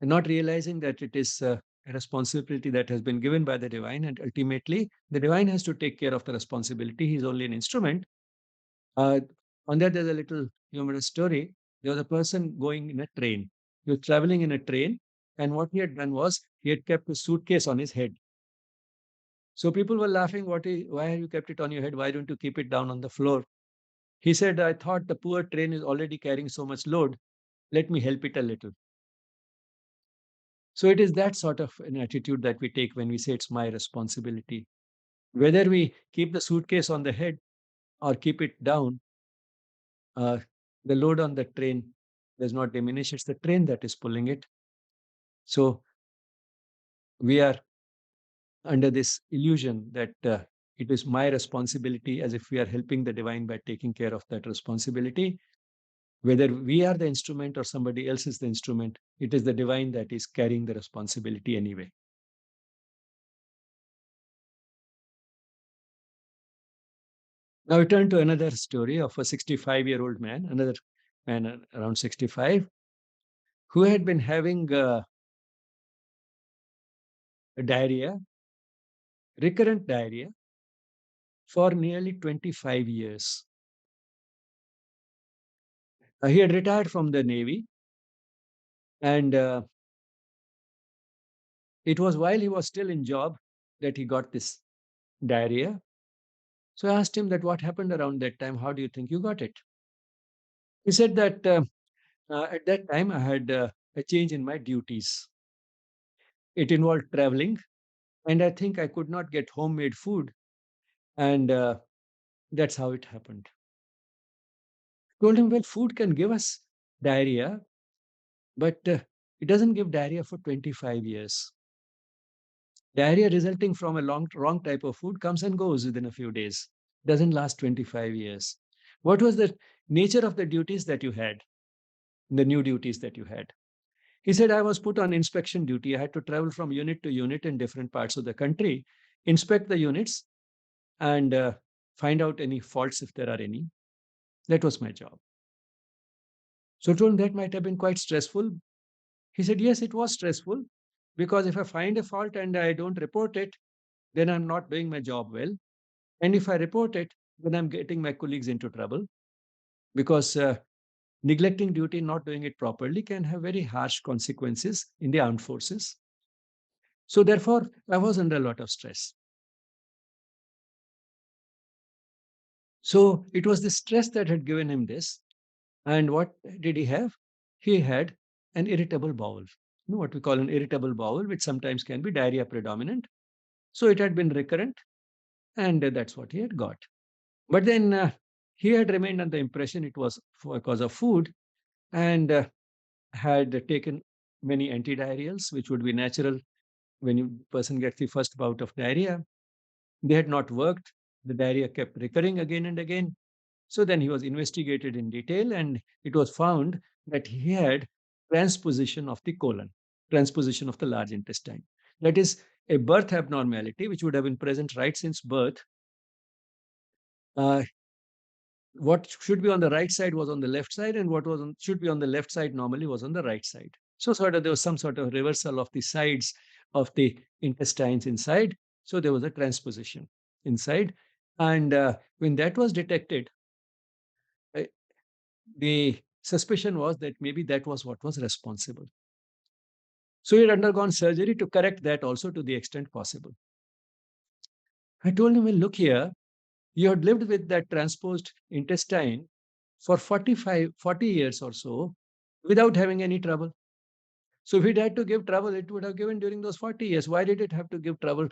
and not realizing that it is a responsibility that has been given by the divine, and ultimately the divine has to take care of the responsibility. He's only an instrument. Uh, on that, there's a little humorous story. There was a person going in a train. He was traveling in a train, and what he had done was he had kept a suitcase on his head. So people were laughing, why have you kept it on your head? Why don't you keep it down on the floor? He said, I thought the poor train is already carrying so much load. Let me help it a little. So it is that sort of an attitude that we take when we say it's my responsibility. Whether we keep the suitcase on the head or keep it down, uh, the load on the train does not diminish. It's the train that is pulling it. So we are under this illusion that it is my responsibility, as if we are helping the divine by taking care of that responsibility. Whether we are the instrument or somebody else is the instrument, it is the divine that is carrying the responsibility anyway. Now we turn to another story of a 65-year-old man, another man around 65, who had been having diarrhea, recurrent diarrhea, for nearly 25 years. He had retired from the Navy, and it was while he was still in job that he got this diarrhea. So I asked him that what happened around that time? How do you think you got it? He said that at that time I had a change in my duties. It involved traveling, and I think I could not get homemade food, and that's how it happened. Told him, well, food can give us diarrhea, but it doesn't give diarrhea for 25 years. Diarrhea resulting from a wrong type of food comes and goes within a few days, doesn't last 25 years. What was the nature of the duties that you had, the new duties that you had? He said, I was put on inspection duty. I had to travel from unit to unit in different parts of the country, inspect the units, and find out any faults if there are any. That was my job. So I told him that might have been quite stressful. He said, yes, it was stressful because if I find a fault and I don't report it, then I'm not doing my job well. And if I report it, then I'm getting my colleagues into trouble because neglecting duty, not doing it properly, can have very harsh consequences in the armed forces. So therefore, I was under a lot of stress. So it was the stress that had given him this. And what did he have? He had an irritable bowel. You know what we call an irritable bowel, which sometimes can be diarrhea predominant. So it had been recurrent, and that's what he had got. But then he had remained on the impression it was because of food, and had taken many antidiarrheals, which would be natural when a person gets the first bout of diarrhea. They had not worked. The diarrhea kept recurring again and again. So then he was investigated in detail, and it was found that he had transposition of the colon, transposition of the large intestine. That is a birth abnormality, which would have been present right since birth. Uh, what should be on the right side was on the left side, and should be on the left side normally was on the right side. So sort of there was some sort of reversal of the sides of the intestines inside. So there was a transposition inside, and when that was detected, uh, the suspicion was that maybe that was what was responsible. So he had undergone surgery to correct that also to the extent possible. I told him, well, look here, you had lived with that transposed intestine for 40 years or so without having any trouble. So if it had to give trouble, it would have given during those 40 years. Why did it have to give trouble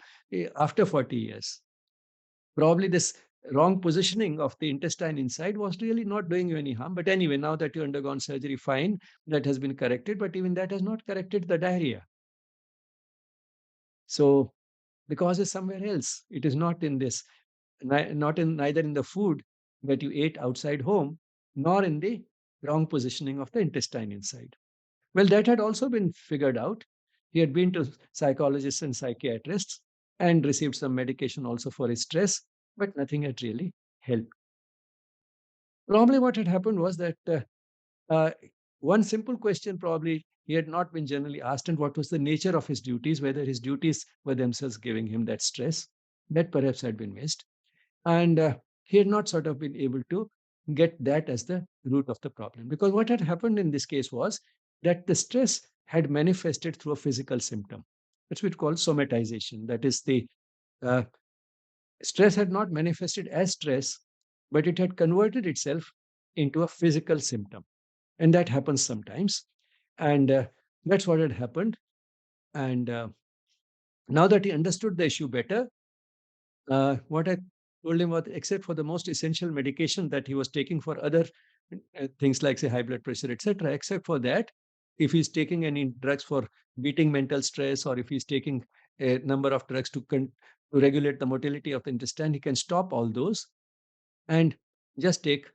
after 40 years? Probably this wrong positioning of the intestine inside was really not doing you any harm. But anyway, now that you undergone surgery, fine, that has been corrected. But even that has not corrected the diarrhea. So the cause is somewhere else. It is not in this, not in neither in the food that you ate outside home, nor in the wrong positioning of the intestine inside. Well, that had also been figured out. He had been to psychologists and psychiatrists and received some medication also for his stress, but nothing had really helped. Probably what had happened was that uh, one simple question probably he had not been generally asked, and what was the nature of his duties, whether his duties were themselves giving him that stress. That perhaps had been missed. And he had not sort of been able to get that as the root of the problem. Because what had happened in this case was that the stress had manifested through a physical symptom. That's what we call somatization. That is, the uh, stress had not manifested as stress, but it had converted itself into a physical symptom. And that happens sometimes. And that's what had happened. And now that he understood the issue better, what I told him was, except for the most essential medication that he was taking for other things like, say, high blood pressure, etc., except for that, if he's taking any drugs for beating mental stress, or if he's taking a number of drugs to regulate the motility of the intestine, he can stop all those and just take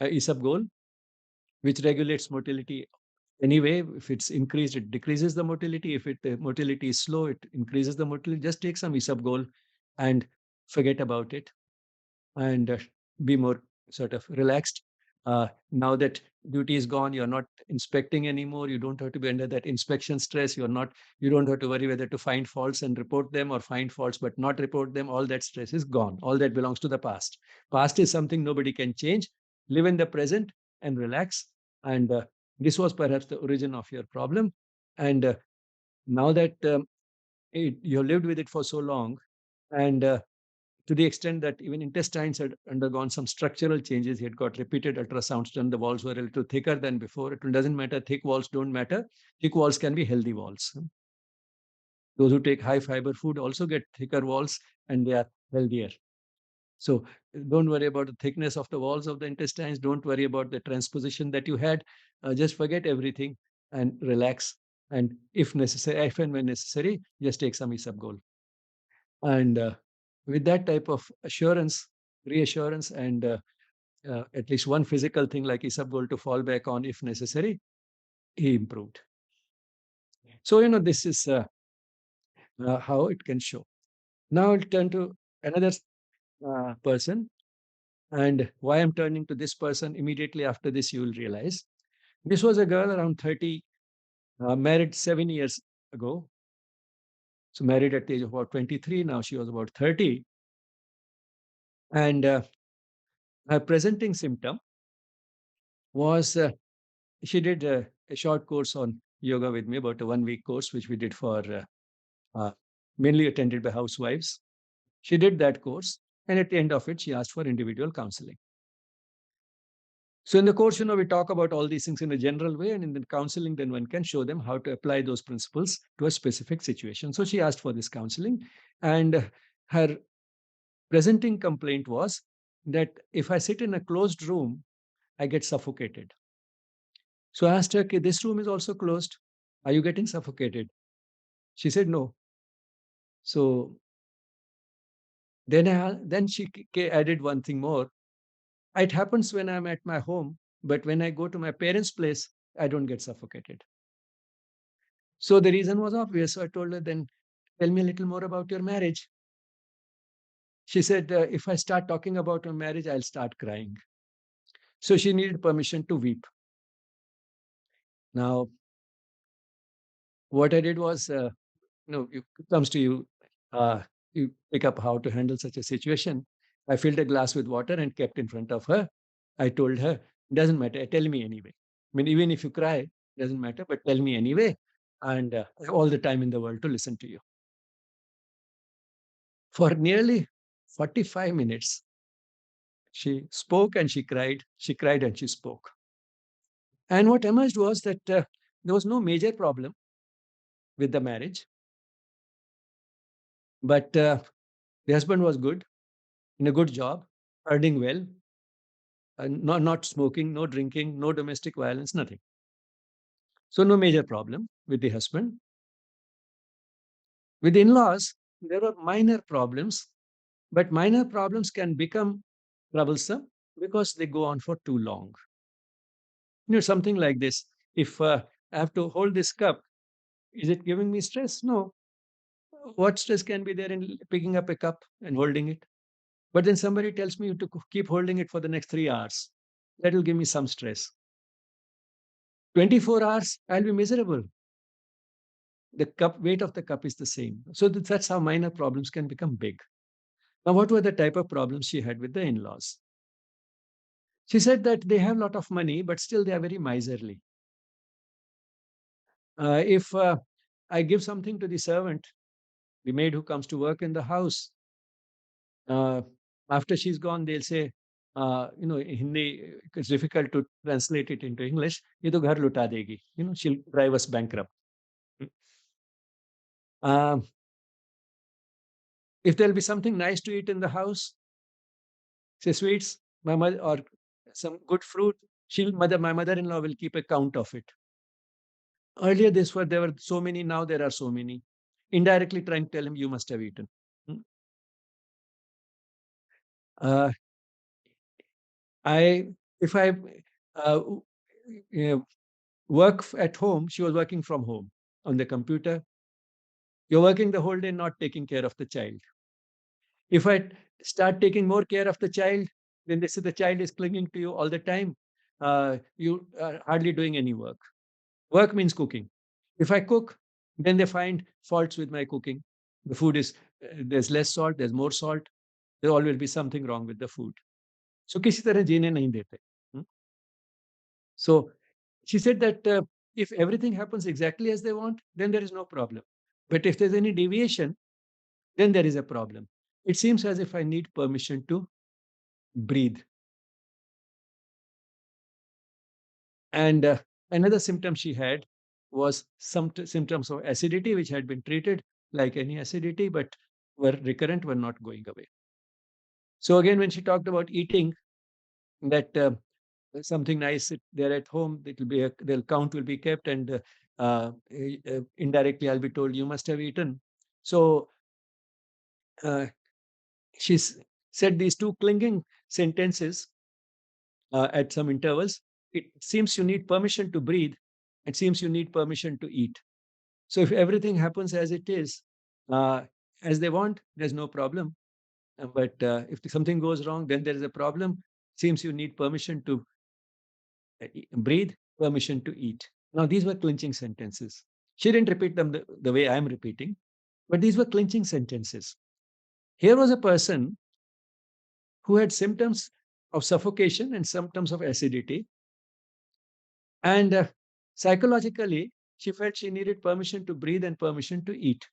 isabgol, which regulates motility anyway. If it's increased, it decreases the motility. If the motility is slow, it increases the motility. Just take some isabgol and forget about it, and be more sort of relaxed. Now that duty is gone, you're not inspecting anymore. You don't have to be under that inspection stress. You don't have to worry whether to find faults and report them, or find faults but not report them. All that stress is gone. All that belongs to the past. Past is something nobody can change. Live in the present and relax. And this was perhaps the origin of your problem. And now that you have lived with it for so long, and to the extent that even intestines had undergone some structural changes. He had got repeated ultrasounds done. The walls were a little thicker than before. It doesn't matter. Thick walls don't matter. Thick walls can be healthy walls. Those who take high fiber food also get thicker walls, and they are healthier. So don't worry about the thickness of the walls of the intestines. Don't worry about the transposition that you had. Just forget everything and relax. And if necessary, if and when necessary, just take some isabgol. And with that type of assurance, reassurance, and at least one physical thing like isabgol to fall back on if necessary, he improved. So, this is how it can show. Now I'll turn to another person. And why I'm turning to this person immediately after this, you will realize. This was a girl around 30, married 7 years ago. So married at the age of about 23. Now she was about 30. And her presenting symptom was she did a short course on yoga with me, about a 1 week course, which we did for uh, mainly attended by housewives. She did that course, and at the end of it, she asked for individual counseling. So in the course, we talk about all these things in a general way, and in the counseling, then one can show them how to apply those principles to a specific situation. So she asked for this counseling, and her presenting complaint was that if I sit in a closed room, I get suffocated. So I asked her, okay, this room is also closed. Are you getting suffocated? She said no. So then she added one thing more. It happens when I'm at my home, but when I go to my parents' place, I don't get suffocated. So the reason was obvious. So I told her, then tell me a little more about your marriage. She said, if I start talking about my marriage, I'll start crying. So she needed permission to weep. Now, what I did was, it comes to you, you pick up how to handle such a situation. I filled a glass with water and kept in front of her. I told her, doesn't matter, tell me anyway. I mean, even if you cry, doesn't matter, but tell me anyway. And all the time in the world to listen to you. For nearly 45 minutes, She spoke and she cried and she spoke. And what emerged was that there was no major problem with the marriage, but the husband was good, in a good job, earning well, not smoking, no drinking, no domestic violence, nothing. So, no major problem with the husband. With in laws, there were minor problems, but minor problems can become troublesome because they go on for too long. Something like this. If I have to hold this cup, is it giving me stress? No. What stress can be there in picking up a cup and holding it? But then somebody tells me to keep holding it for the next 3 hours. That will give me some stress. 24 hours, I'll be miserable. The cup weight of the cup is the same. So that's how minor problems can become big. Now, what were the type of problems she had with the in-laws? She said that they have a lot of money, but still they are very miserly. If I give something to the servant, the maid who comes to work in the house, uh, after she's gone, they'll say, in Hindi, it's difficult to translate it into English. ये तो घर लुटा देगी. She'll drive us bankrupt. Um, if there'll be something nice to eat in the house, say sweets, my mother or some good fruit, my mother-in-law will keep a count of it. Earlier, there were so many. Now there are so many. Indirectly trying to tell him you must have eaten. Mm. Uh, I if I uh, work at home, she was working from home on the computer. You're working the whole day, not taking care of the child. If I start taking more care of the child, then they say the child is clinging to you all the time. You are hardly doing any work. Work means cooking. If I cook, then they find faults with my cooking. The food is, there's less salt, there's more salt. There always be something wrong with the food. So किसी तरह जीने नहीं देते. Hmm? So she said that if everything happens exactly as they want, then there is no problem. But if there's any deviation, then there is a problem. It seems as if I need permission to breathe. And another symptom she had was some symptoms of acidity, which had been treated like any acidity, but were recurrent, were not going away. So again, when she talked about eating, that something nice there at home, it will be the count will be kept, and indirectly I'll be told you must have eaten. So uh, she's said these two clinging sentences at some intervals. It seems you need permission to breathe. It seems you need permission to eat. So if everything happens as it is, uh, as they want, there's no problem. But if something goes wrong, then there is a problem. Seems you need permission to breathe, permission to eat. Now, these were clinching sentences. She didn't repeat them the way I'm repeating, but these were clinching sentences. Here was a person who had symptoms of suffocation and symptoms of acidity. And psychologically, she felt she needed permission to breathe and permission to eat.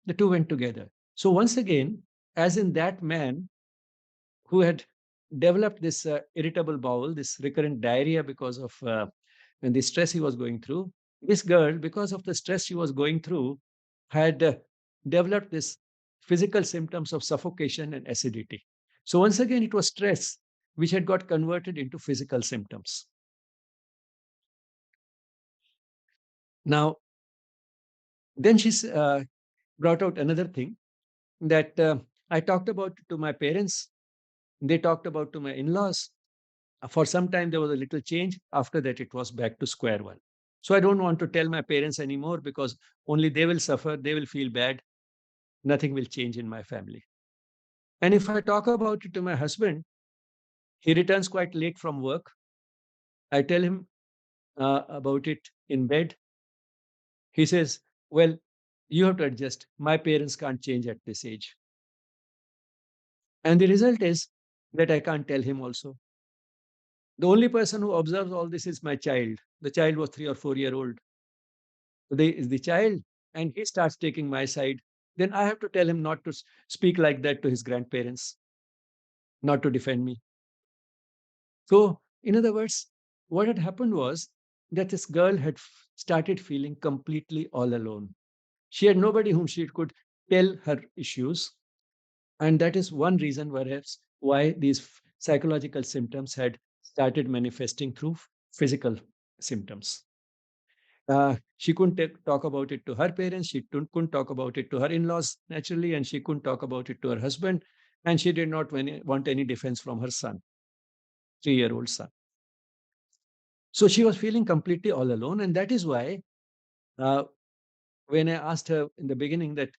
The two went together. So, once again, as in that man who had developed this irritable bowel, this recurrent diarrhea because of the stress he was going through, this girl, because of the stress she was going through, had developed this physical symptoms of suffocation and acidity. So, once again, it was stress which had got converted into physical symptoms. Now, then she brought out another thing that I talked about to my parents. They talked about to my in-laws. For some time, there was a little change. After that, it was back to square one. So I don't want to tell my parents anymore because only they will suffer. They will feel bad. Nothing will change in my family. And if I talk about it to my husband, he returns quite late from work. I tell him about it in bed. He says, well, you have to adjust. My parents can't change at this age. And the result is that I can't tell him also. The only person who observes all this is my child. The child was 3 or 4 year old. So is the child, and he starts taking my side. Then I have to tell him not to speak like that to his grandparents, not to defend me. So, in other words, what had happened was that this girl had started feeling completely all alone. She had nobody whom she could tell her issues. And that is one reason, perhaps, why these psychological symptoms had started manifesting through physical symptoms. She couldn't talk about it to her parents. She couldn't talk about it to her in laws, naturally, and she couldn't talk about it to her husband. And she did not want any defense from her son, 3-year-old son. So she was feeling completely all alone. And that is why, uh, when I asked her in the beginning that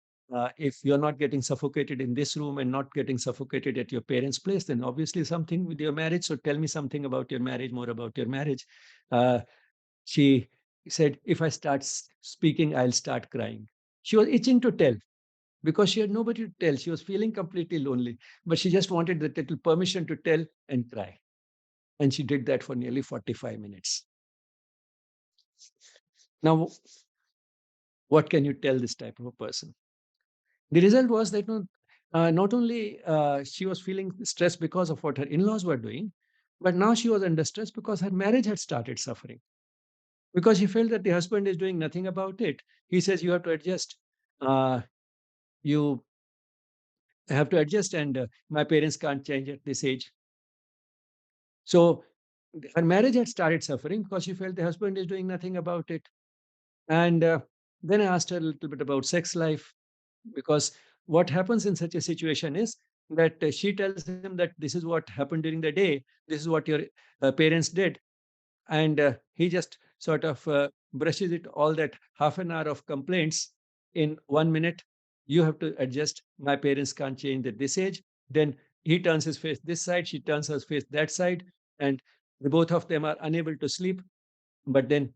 if you're not getting suffocated in this room and not getting suffocated at your parents' place, then obviously something with your marriage. So tell me something about your marriage, more about your marriage. Uh, she said, if I start speaking, I'll start crying. She was itching to tell because she had nobody to tell. She was feeling completely lonely, but she just wanted that little permission to tell and cry. And she did that for nearly 45 minutes. Now, what can you tell this type of a person? The result was that not only she was feeling stressed because of what her in-laws were doing, but now she was under stress because her marriage had started suffering. Because she felt that the husband is doing nothing about it. He says you have to adjust. You have to adjust, and my parents can't change at this age. So her marriage had started suffering because she felt the husband is doing nothing about it. And then I asked her a little bit about sex life, because what happens in such a situation is that she tells him that this is what happened during the day, this is what your parents did, and he just sort of brushes it all that half an hour of complaints in 1 minute. You have to adjust, my parents can't change at this age. Then he turns his face this side, she turns her face that side, and the both of them are unable to sleep. But then,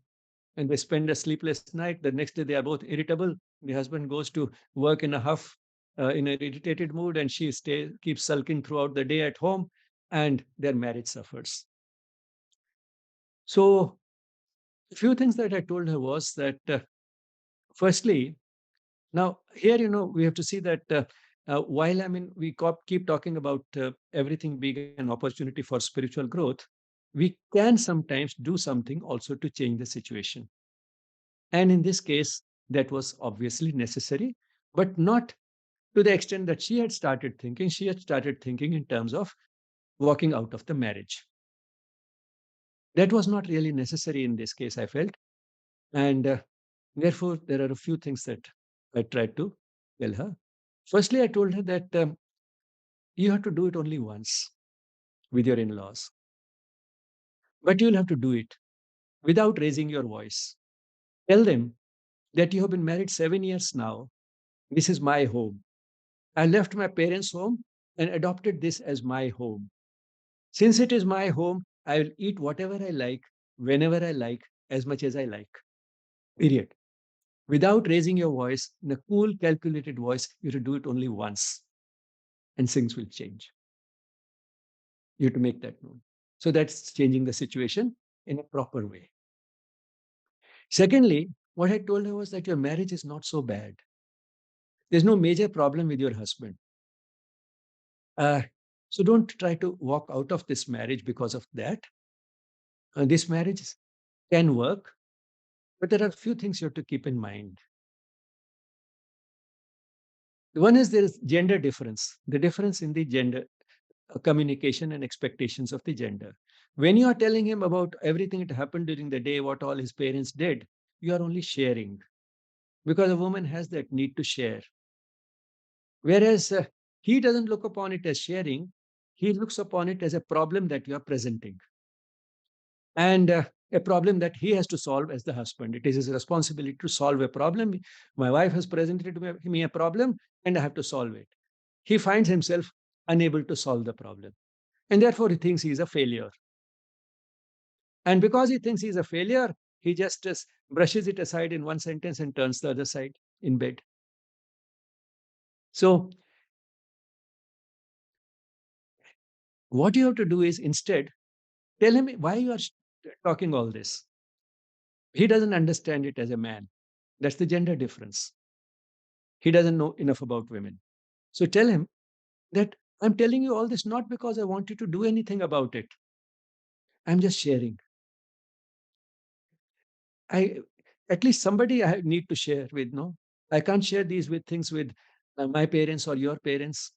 and they spend a sleepless night. The next day, they are both irritable. The husband goes to work in a huff, in an irritated mood, and she keeps sulking throughout the day at home, and their marriage suffers. So, a few things that I told her was that, firstly, now here, we have to see that while I mean, we keep talking about everything being an opportunity for spiritual growth, we can sometimes do something also to change the situation. And in this case, that was obviously necessary, but not to the extent that she had started thinking. She had started thinking in terms of walking out of the marriage. That was not really necessary in this case, I felt. And therefore, there are a few things that I tried to tell her. Firstly, I told her that you have to do it only once with your in laws, but you'll have to do it without raising your voice. Tell them that you have been married 7 years now. This is my home. I left my parents' home and adopted this as my home. Since it is my home, I will eat whatever I like, whenever I like, as much as I like. Period. Without raising your voice, in a cool, calculated voice, you have to do it only once, and things will change. You have to make that known. So that's changing the situation in a proper way. Secondly, what I told her was that your marriage is not so bad. There's no major problem with your husband. Uh, so don't try to walk out of this marriage because of that. This marriage can work, but there are a few things you have to keep in mind. One is there is gender difference, the difference in the gender communication and expectations of the gender. When you are telling him about everything that happened during the day, what all his parents did, you are only sharing, because a woman has that need to share. Whereas he doesn't look upon it as sharing, he looks upon it as a problem that you are presenting, and a problem that he has to solve as the husband. It is his responsibility to solve a problem. My wife has presented me a problem, and I have to solve it. He finds himself unable to solve the problem, and therefore he thinks he is a failure. And because he thinks he is a failure, he just brushes it aside in one sentence and turns the other side in bed. So, what you have to do is instead tell him why you are talking all this. He doesn't understand it as a man. That's the gender difference. He doesn't know enough about women. So tell him that I'm telling you all this not because I want you to do anything about it. I'm just sharing. I At least somebody I need to share with. No, I can't share these with things with my parents or your parents.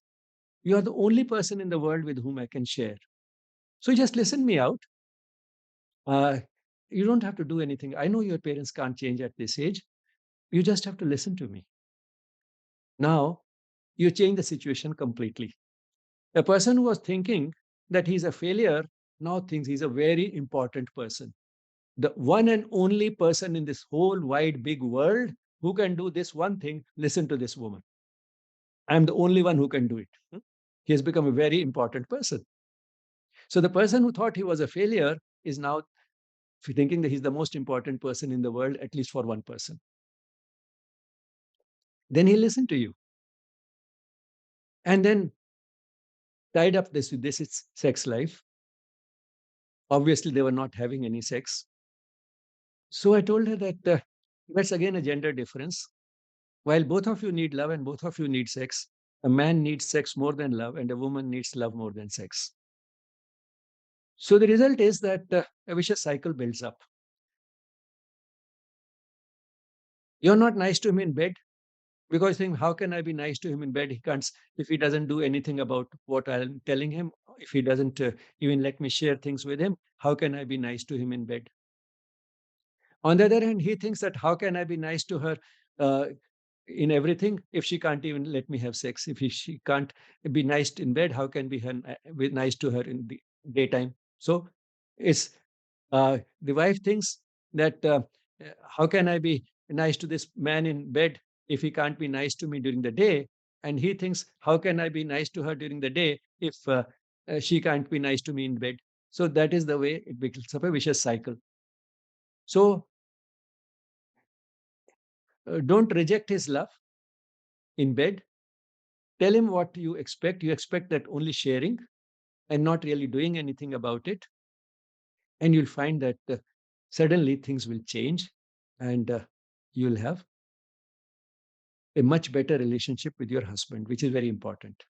You are the only person in the world with whom I can share. So just listen me out. Uh, you don't have to do anything. I know your parents can't change at this age. You just have to listen to me. Now you change the situation completely. A person who was thinking that he's a failure now thinks he's a very important person. The one and only person in this whole wide big world who can do this one thing, listen to this woman. I'm the only one who can do it. He has become a very important person. So the person who thought he was a failure is now thinking that he's the most important person in the world, at least for one person. Then he listened to you. And then tied up this with this, it's sex life. Obviously, they were not having any sex. So I told her that that's again a gender difference. While both of you need love and both of you need sex, a man needs sex more than love, and a woman needs love more than sex. So the result is that a vicious cycle builds up. You're not nice to him in bed because you think, how can I be nice to him in bed? He can't, if he doesn't do anything about what I'm telling him, if he doesn't even let me share things with him, how can I be nice to him in bed? On the other hand, he thinks that how can I be nice to her uh, in everything if she can't even let me have sex? If she can't be nice in bed, how can be nice to her in the daytime? So it's the wife thinks that how can I be nice to this man in bed if he can't be nice to me during the day? And he thinks, how can I be nice to her during the day if she can't be nice to me in bed? So that is the way it becomes up a vicious cycle. So don't reject his love in bed. Tell him what you expect. You expect that only sharing and not really doing anything about it. And you'll find that suddenly things will change and you'll have a much better relationship with your husband, which is very important.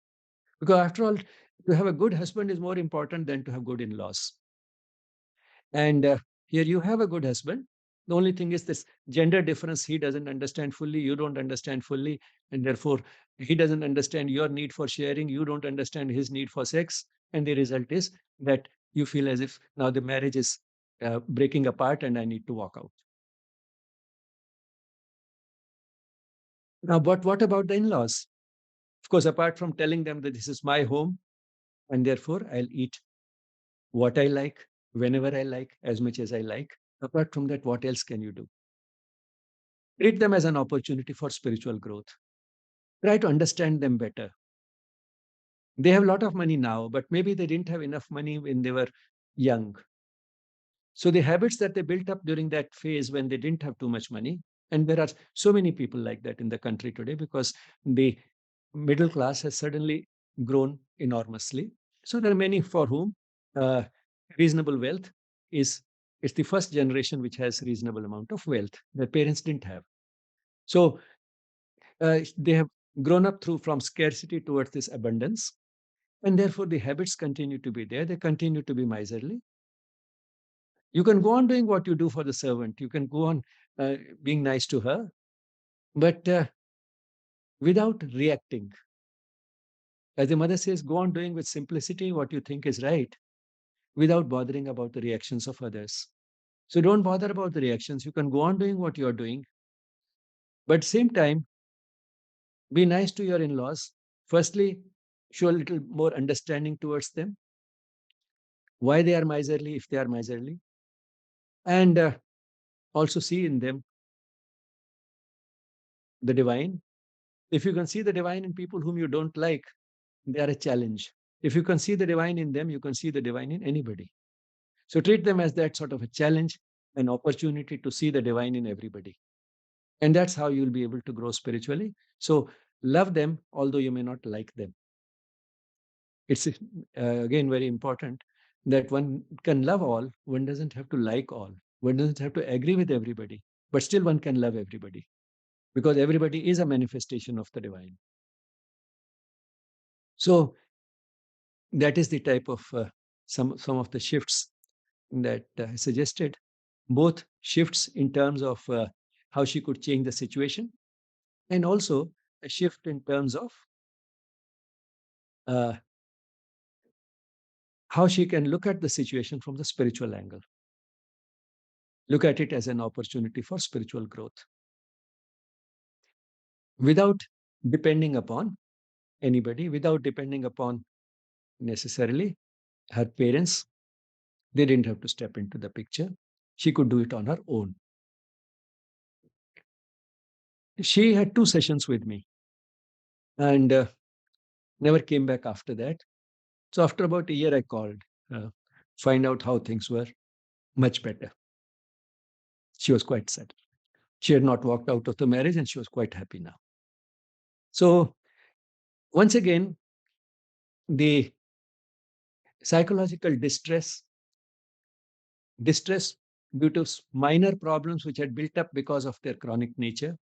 Because after all, to have a good husband is more important than to have good in laws. And here you have a good husband. The only thing is this gender difference he doesn't understand fully, you don't understand fully, and therefore he doesn't understand your need for sharing, you don't understand his need for sex. And the result is that you feel as if now the marriage is breaking apart and I need to walk out. Now, but what about the in laws? Of course, apart from telling them that this is my home and therefore I'll eat what I like, whenever I like, as much as I like. Apart from that, what else can you do? Treat them as an opportunity for spiritual growth. Try to understand them better. They have a lot of money now, but maybe they didn't have enough money when they were young. So the habits that they built up during that phase when they didn't have too much money, and there are so many people like that in the country today because the middle class has suddenly grown enormously. So there are many for whom uh, reasonable wealth is it's the first generation which has reasonable amount of wealth their parents didn't have. So they have grown up through from scarcity towards this abundance, and therefore the habits continue to be there. They continue to be miserly. You can go on doing what you do for the servant. You can go on being nice to her, but without reacting. As the mother says, go on doing with simplicity what you think is right without bothering about the reactions of others. So don't bother about the reactions. You can go on doing what you're doing, but same time, be nice to your in-laws. Firstly, show a little more understanding towards them, why they are miserly if they are miserly, and also see in them the divine. If you can see the divine in people whom you don't like, they are a challenge. If you can see the divine in them, you can see the divine in anybody. So treat them as that sort of a challenge, an opportunity to see the divine in everybody. And that's how you'll be able to grow spiritually. So love them, although you may not like them. It's again very important that one can love all, one doesn't have to like all, one doesn't have to agree with everybody, but still one can love everybody because everybody is a manifestation of the divine. So that is the type of some of the shifts that I suggested, both shifts in terms of how she could change the situation, and also a shift in terms of uh, how she can look at the situation from the spiritual angle, look at it as an opportunity for spiritual growth without depending upon anybody, without depending upon necessarily her parents. They didn't have to step into the picture. She could do it on her own. She had 2 sessions with me and never came back after that. So after about a year, I called, uh, find out how things were. Much better. She was quite sad. She had not walked out of the marriage and she was quite happy now. So once again, the psychological distress due to minor problems which had built up because of their chronic nature,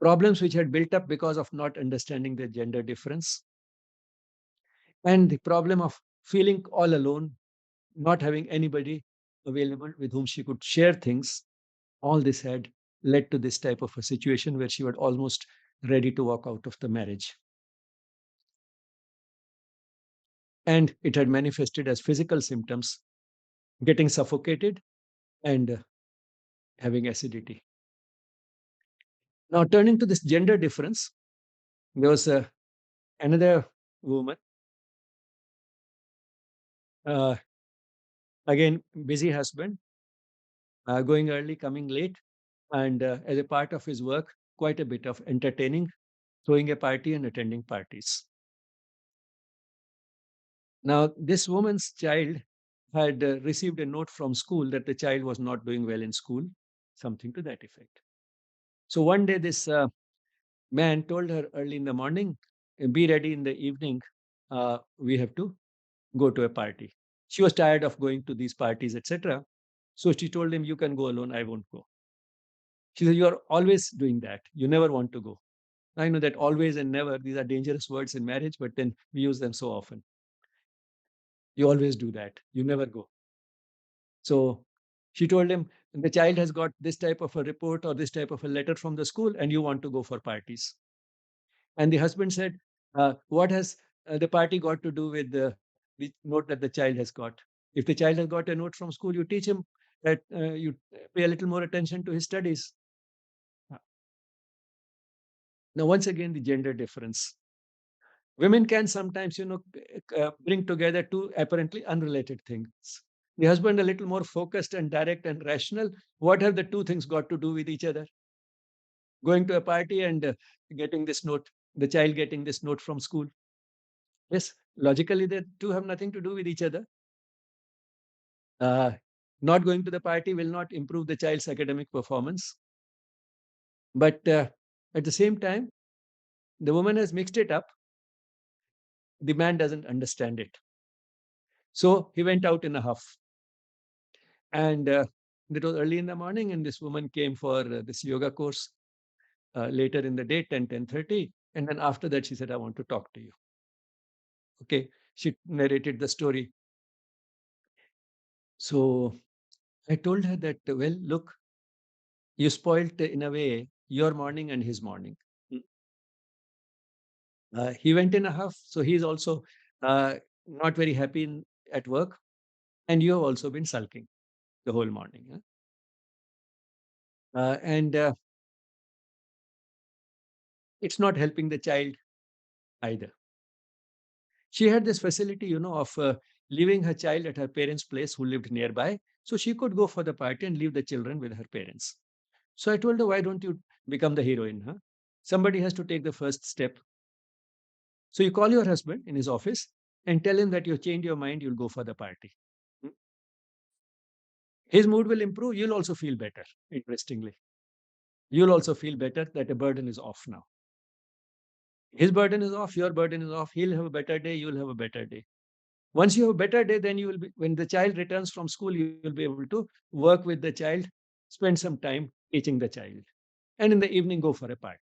problems which had built up because of not understanding the gender difference, and the problem of feeling all alone, not having anybody available with whom she could share things. All this had led to this type of a situation where she was almost ready to walk out of the marriage. And it had manifested as physical symptoms, getting suffocated and having acidity. Now, turning to this gender difference, there was another woman, uh, again, busy husband, going early, coming late, and as a part of his work, quite a bit of entertaining, throwing a party and attending parties. Now, this woman's child had received a note from school that the child was not doing well in school, something to that effect. So one day, this man told her early in the morning, be ready in the evening. We have to go to a party. She was tired of going to these parties, etc. So she told him, you can go alone, I won't go. She said, you are always doing that. You never want to go. I know that always and never, these are dangerous words in marriage, but then we use them so often. You always do that. You never go. So she told him, the child has got this type of a report or this type of a letter from the school, and you want to go for parties. And the husband said, what has the party got to do with the note that the child has got? If the child has got a note from school, you teach him that you pay a little more attention to his studies. Uh, Now, once again, the gender difference. Women can sometimes, bring together two apparently unrelated things. The husband a little more focused and direct and rational. What have the two things got to do with each other? Going to a party and getting this note, the child getting this note from school. Yes, logically, the two have nothing to do with each other. Uh, Not going to the party will not improve the child's academic performance. But at the same time, the woman has mixed it up. The man doesn't understand it. So he went out in a huff. And it was early in the morning, and this woman came for this yoga course later in the day, 10:30. And then after that, she said, I want to talk to you. Okay. She narrated the story. So I told her that, well, look, you spoilt in a way your morning and his morning. Mm. He went in a huff, so he's also uh, not very happy at work, and you have also been sulking the whole morning. Huh? And it's not helping the child either. She had this facility, of leaving her child at her parents' place who lived nearby, so she could go for the party and leave the children with her parents. So I told her, why don't you become the heroine? Huh? Somebody has to take the first step. So you call your husband in his office and tell him that you've changed your mind, you'll go for the party. Hmm? His mood will improve. You'll also feel better, interestingly. You'll also feel better that a burden is off now. His burden is off, your burden is off. He'll have a better day, you'll have a better day. Once you have a better day, then you will be, when the child returns from school, you will be able to work with the child, spend some time teaching the child. And in the evening, go for a party.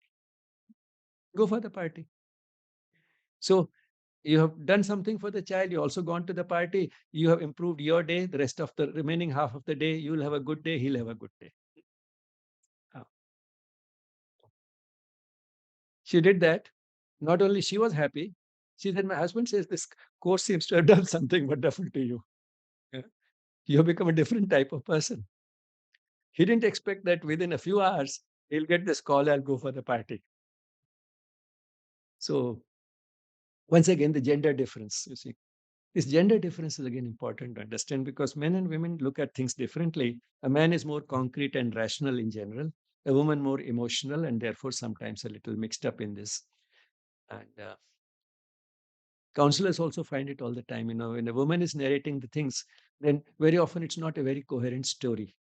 Go for the party. So You have done something for the child. You also gone to the party. You have improved your day. The rest of the remaining half of the day, you will have a good day. He'll have a good day. Uh, She did that. Not only she was happy, she said, "My husband says this course seems to have done something wonderful to you. Yeah. You have become a different type of person." He didn't expect that within a few hours, he'll get this call, "I'll go for the party." So, once again, the gender difference, you see. This gender difference is again important to understand because men and women look at things differently. A man is more concrete and rational in general, a woman more emotional and therefore sometimes a little mixed up in this. And counselors also find it all the time. When a woman is narrating the things, then very often it's not a very coherent story.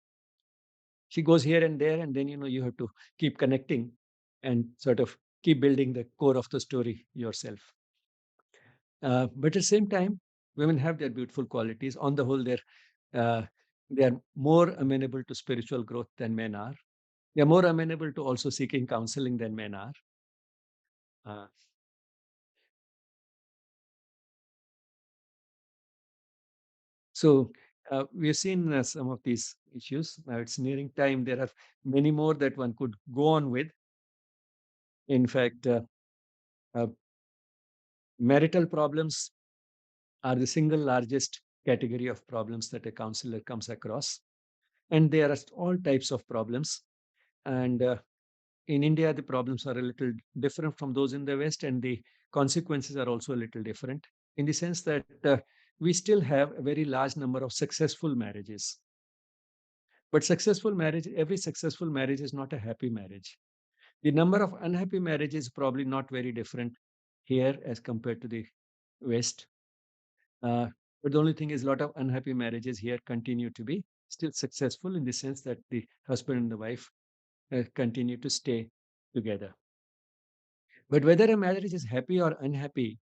She goes here and there, and then you have to keep connecting and sort of keep building the core of the story yourself. But at the same time, women have their beautiful qualities. On the whole, uh, they are more amenable to spiritual growth than men are. They are more amenable to also seeking counseling than men are. Uh, so we've seen some of these issues. Now it's nearing time. There are many more that one could go on with. In fact, uh, marital problems are the single largest category of problems that a counselor comes across. And there are all types of problems. And in India, the problems are a little different from those in the West, and the consequences are also a little different in the sense that we still have a very large number of successful marriages. But every successful marriage is not a happy marriage. The number of unhappy marriages is probably not very different here as compared to the West. Uh, but the only thing is, a lot of unhappy marriages here continue to be still successful in the sense that the husband and the wife continue to stay together. But whether a marriage is happy or unhappy,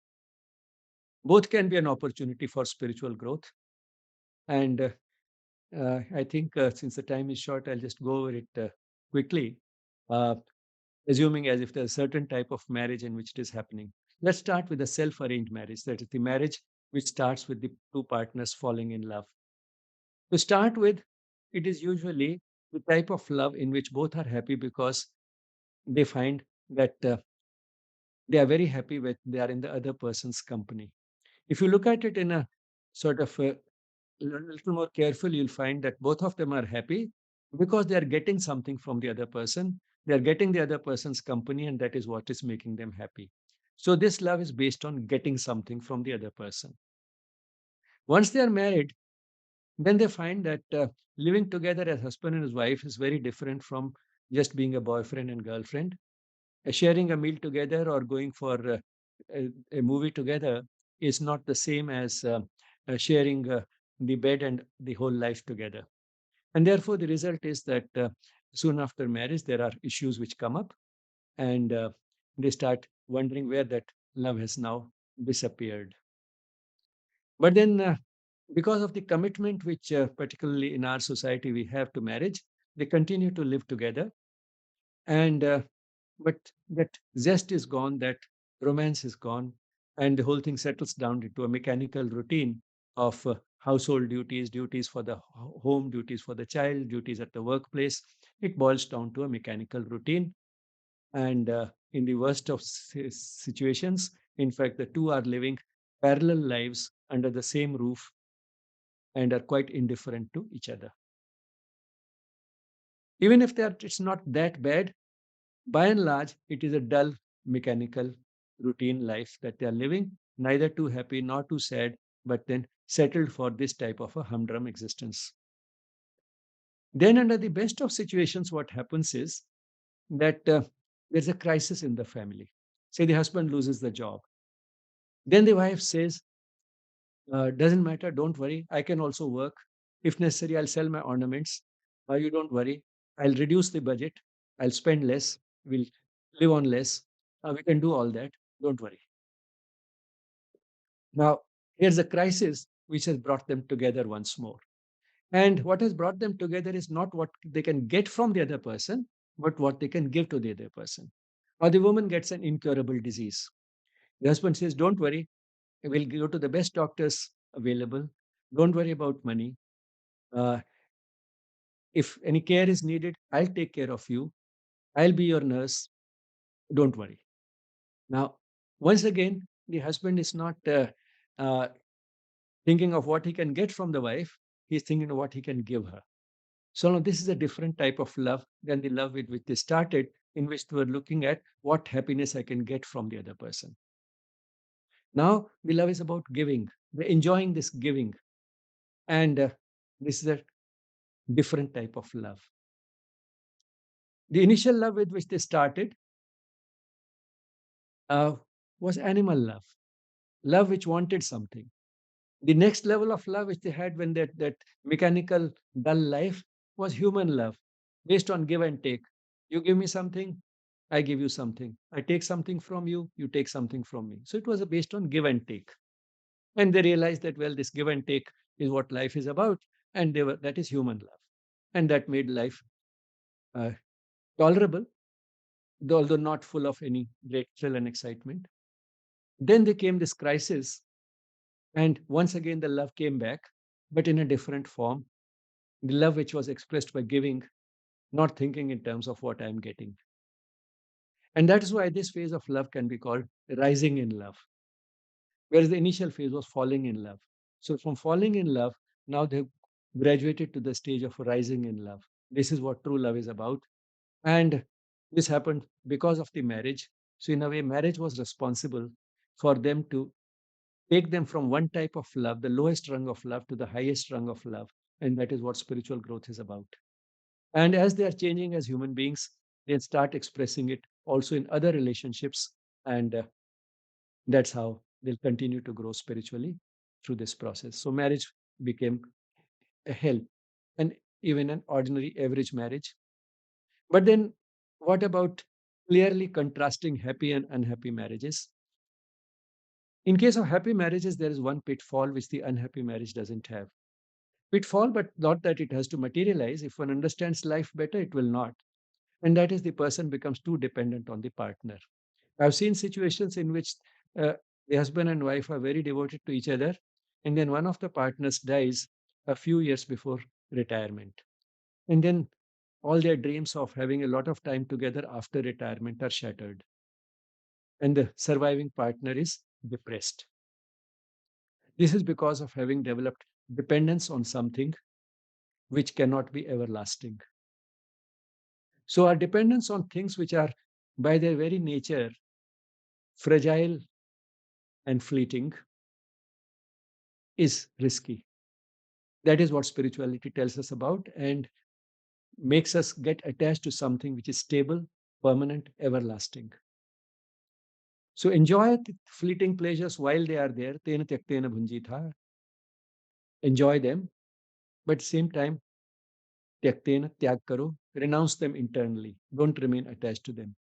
both can be an opportunity for spiritual growth. And I think since the time is short, I'll just go over it quickly, uh, assuming as if there's a certain type of marriage in which it is happening. Let's start with a self arranged marriage, that is, the marriage which starts with the two partners falling in love. To start with, it is usually the type of love in which both are happy because they find that they are very happy when they are in the other person's company. If you look at it in a sort of a little more careful, you'll find that both of them are happy because they are getting something from the other person. They are getting the other person's company, and that is what is making them happy. So, this love is based on getting something from the other person. Once they are married, then they find that living together as husband and his wife is very different from just being a boyfriend and girlfriend. Sharing a meal together or going for a movie together is not the same as sharing the bed and the whole life together. And therefore, the result is that soon after marriage, there are issues which come up, and they start wondering where that love has now disappeared. But then, because of the commitment which, particularly in our society, we have to marriage, they continue to live together. And but that zest is gone, that romance is gone, and the whole thing settles down into a mechanical routine of household duties, duties for the home, duties for the child, duties at the workplace. It boils down to a mechanical routine. And in the worst of situations, in fact, the two are living parallel lives under the same roof and are quite indifferent to each other. Even if it's not that bad, by and large, it is a dull, mechanical, routine life that they are living, neither too happy nor too sad, but then settled for this type of a humdrum existence. Then, under the best of situations, what happens is that there's a crisis in the family. Say the husband loses the job. Then the wife says, doesn't matter, don't worry, I can also work. If necessary, I'll sell my ornaments. You don't worry, I'll reduce the budget, I'll spend less, we'll live on less. We can do all that, don't worry. Now, here's a crisis which has brought them together once more. And what has brought them together is not what they can get from the other person, but what they can give to the other person. Or the woman gets an incurable disease. The husband says, don't worry, We'll go to the best doctors available. Don't worry about money. Uh, if any care is needed, I'll take care of you. I'll be your nurse. Don't worry. Now, once again, the husband is not uh, thinking of what he can get from the wife. He's thinking of what he can give her. So now this is a different type of love than the love with which they started, in which they were looking at what happiness I can get from the other person. Now the love is about giving. They're enjoying this giving. And this is a different type of love. The initial love with which they started uh, was animal love, love which wanted something. The next level of love which they had when that mechanical, dull life was human love, based on give and take. You give me something, I give you something. I take something from you, you take something from me. So it was based on give and take. And they realized that, well, this give and take is what life is about. And that is human love. And that made life uh, tolerable, though although not full of any great thrill and excitement. Then there came this crisis, and once again the love came back, but in a different form. The love which was expressed by giving, not thinking in terms of what I'm getting. And that is why this phase of love can be called rising in love, whereas the initial phase was falling in love. So from falling in love, now they've graduated to the stage of rising in love. This is what true love is about. And this happened because of the marriage. So, in a way, marriage was responsible for them to take them from one type of love, the lowest rung of love, to the highest rung of love. And that is what spiritual growth is about. And as they are changing as human beings, they start expressing it also in other relationships. And that's how they'll continue to grow spiritually through this process. So, marriage became a help, and even an ordinary average marriage. But then, what about clearly contrasting happy and unhappy marriages? In case of happy marriages, there is one pitfall which the unhappy marriage doesn't have. Pitfall, but not that it has to materialize. If one understands life better, it will not. And that is the person becomes too dependent on the partner. I've seen situations in which uh, the husband and wife are very devoted to each other, and then one of the partners dies a few years before retirement. And then all their dreams of having a lot of time together after retirement are shattered, and the surviving partner is depressed. This is because of having developed dependence on something which cannot be everlasting. So, our dependence on things which are, by their very nature, fragile and fleeting is risky. That is what spirituality tells us about, and makes us get attached to something which is stable, permanent, everlasting. So, enjoy the fleeting pleasures while they are there. Tena tyaktena bhunjitha. Enjoy them, but at the same time, tyaktena tyag karo. Renounce them internally. Don't remain attached to them.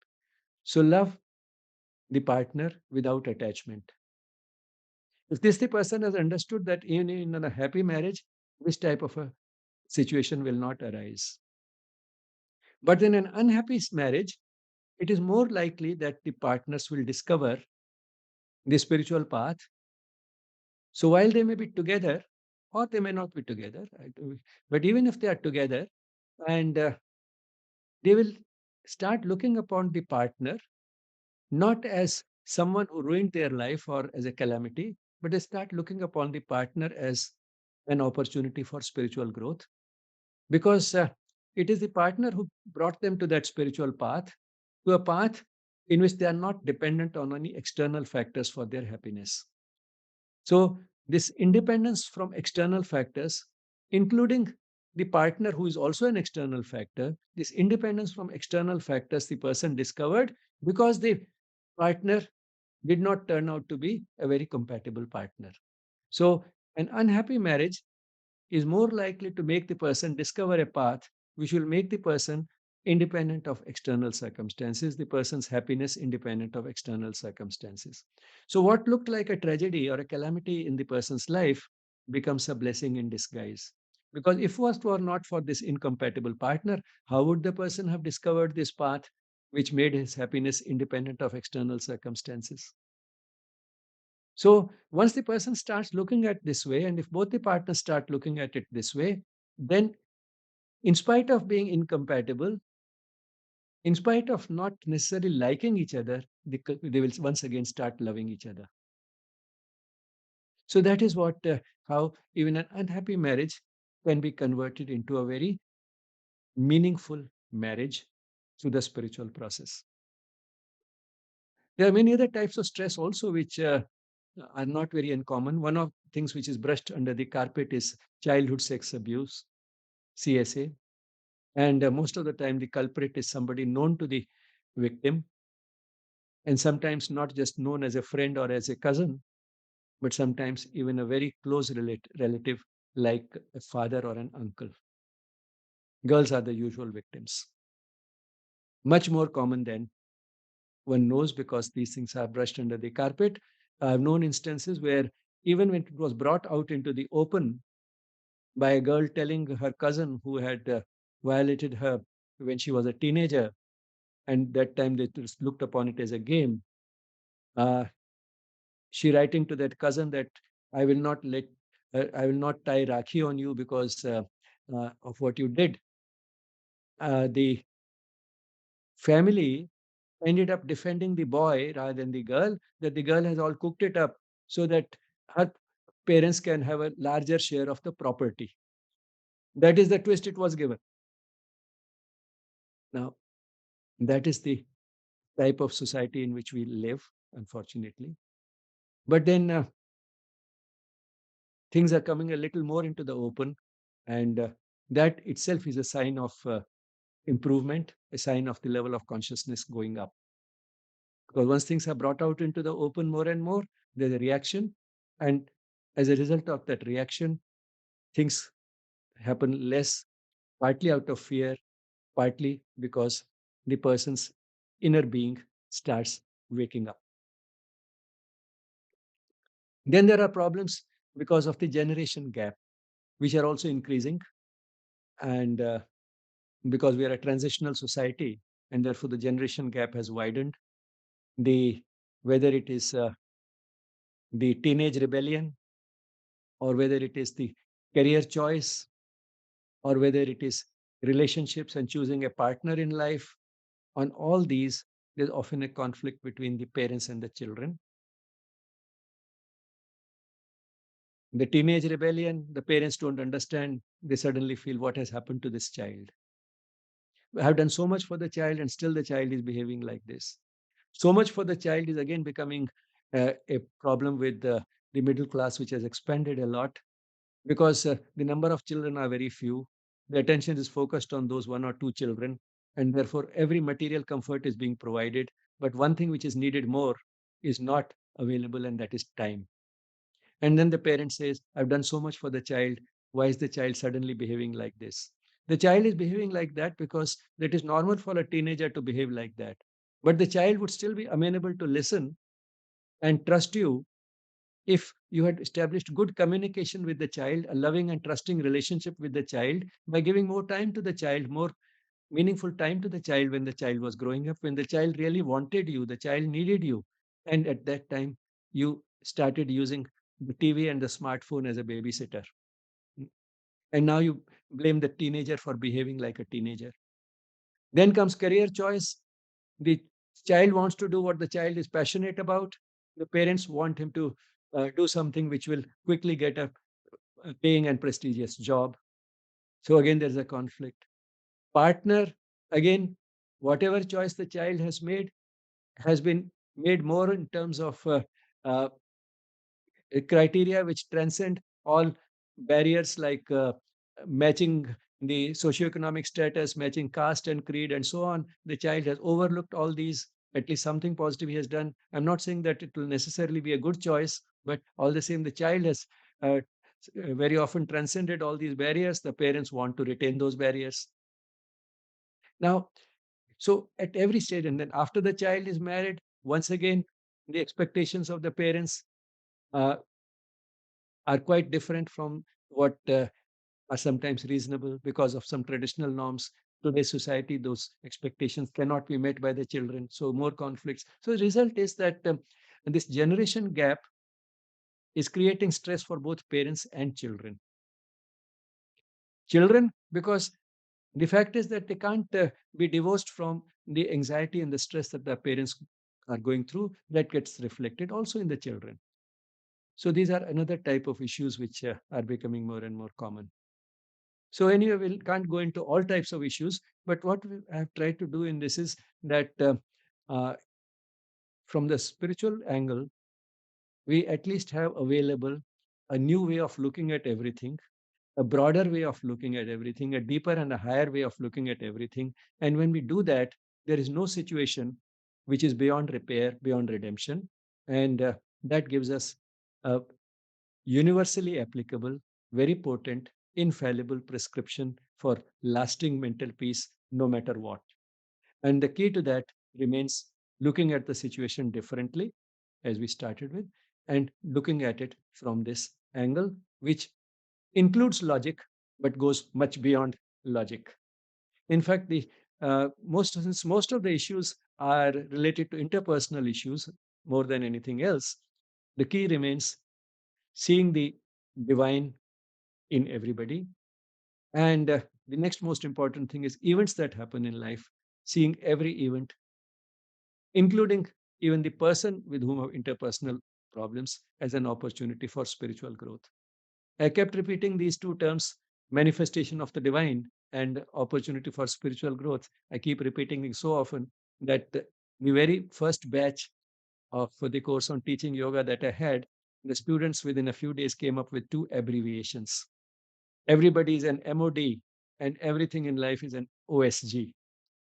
So, love the partner without attachment. If this the person has understood that even in a happy marriage, this type of a situation will not arise. But in an unhappy marriage, it is more likely that the partners will discover the spiritual path. So while they may be together, or they may not be together, but even if they are together, and they will start looking upon the partner not as someone who ruined their life or as a calamity, but they start looking upon the partner as an opportunity for spiritual growth, because it is the partner who brought them to that spiritual path, to a path in which they are not dependent on any external factors for their happiness. So, this independence from external factors, including the partner who is also an external factor, this independence from external factors the person discovered because the partner did not turn out to be a very compatible partner. So, an unhappy marriage is more likely to make the person discover a path which will make the person independent of external circumstances, the person's happiness independent of external circumstances. So, what looked like a tragedy or a calamity in the person's life becomes a blessing in disguise. Because if it was were not for this incompatible partner, how would the person have discovered this path which made his happiness independent of external circumstances? So once the person starts looking at this way, and if both the partners start looking at it this way, then in spite of being incompatible, in spite of not necessarily liking each other, they will once again start loving each other. So that is what how even an unhappy marriage can be converted into a very meaningful marriage through the spiritual process. There are many other types of stress also which are not very uncommon. One of things which is brushed under the carpet is childhood sex abuse, CSA, and most of the time the culprit is somebody known to the victim, and sometimes not just known as a friend or as a cousin, but sometimes even a very close relative like a father or an uncle. Girls are the usual victims. Much more common than one knows because these things are brushed under the carpet. I've known instances where even when it was brought out into the open by a girl telling her cousin who had violated her when she was a teenager, and that time they just looked upon it as a game. Uh, she writing to that cousin that I will not let, I will not tie Rakhi on you because of what you did. The family ended up defending the boy rather than the girl, that the girl has all cooked it up so that her parents can have a larger share of the property. That is the twist it was given. Now, that is the type of society in which we live, unfortunately. But then things are coming a little more into the open, and that itself is a sign of improvement, a sign of the level of consciousness going up. Because once things are brought out into the open more and more, there's a reaction. And as a result of that reaction, things happen less, partly out of fear, partly because the person's inner being starts waking up. Then there are problems because of the generation gap, which are also increasing. And because we are a transitional society, and therefore the generation gap has widened. The Whether it is the teenage rebellion, or whether it is the career choice, or whether it is relationships and choosing a partner in life, on all these, there's often a conflict between the parents and the children. The teenage rebellion, the parents don't understand. They suddenly feel, what has happened to this child? I have done so much for the child, and still the child is behaving like this. So much for the child is again becoming a problem with the middle class, which has expanded a lot because the number of children are very few. The attention is focused on those one or two children, and therefore every material comfort is being provided. But one thing which is needed more is not available, and that is time. And then the parent says, I've done so much for the child. Why is the child suddenly behaving like this? The child is behaving like that because it is normal for a teenager to behave like that. But the child would still be amenable to listen and trust you if you had established good communication with the child, a loving and trusting relationship with the child, by giving more time to the child, more meaningful time to the child when the child was growing up, when the child really wanted you, the child needed you. And at that time, you started using the TV and the smartphone as a babysitter. And now you blame the teenager for behaving like a teenager. Then comes career choice. The child wants to do what the child is passionate about. The parents want him to do something which will quickly get a paying and prestigious job. So again, there's a conflict. Partner, again, whatever choice the child has been made more in terms of uh, a criteria which transcend all barriers like matching the socioeconomic status, matching caste and creed, and so on. The child has overlooked all these. At least something positive he has done. I'm not saying that it will necessarily be a good choice, but all the same, the child has uh, very often transcended all these barriers. The parents want to retain those barriers. Now, so at every stage, and then after the child is married, once again, the expectations of the parents uh, are quite different from what are sometimes reasonable because of some traditional norms. Today's society, those expectations cannot be met by the children. So more conflicts. So the result is that this generation gap is creating stress for both parents and children. Children, because the fact is that they can't be divorced from the anxiety and the stress that their parents are going through, that gets reflected also in the children. So these are another type of issues which are becoming more and more common. So anyway, we can't go into all types of issues, but what we have tried to do in this is that uh, from the spiritual angle, we at least have available a new way of looking at everything, a broader way of looking at everything, a deeper and a higher way of looking at everything. And when we do that, there is no situation which is beyond repair, beyond redemption. And that gives us a universally applicable, very potent, infallible prescription for lasting mental peace, no matter what. And the key to that remains looking at the situation differently, as we started with, and looking at it from this angle, which includes logic, but goes much beyond logic. In fact, the since most of the issues are related to interpersonal issues more than anything else, the key remains seeing the divine in everybody. And the next most important thing is events that happen in life, seeing every event, including even the person with whom have interpersonal problems, as an opportunity for spiritual growth. I kept repeating these two terms, manifestation of the divine and opportunity for spiritual growth. I keep repeating it so often that the very first batch of for the course on teaching yoga that I had, the students within a few days came up with two abbreviations. Everybody is an MOD, and everything in life is an OSG.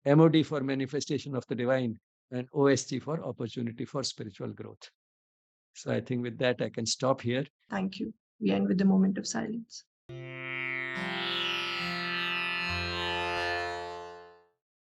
MOD for manifestation of the divine, and OSG for opportunity for spiritual growth. So I think with that, I can stop here. Thank you. We end with the moment of silence.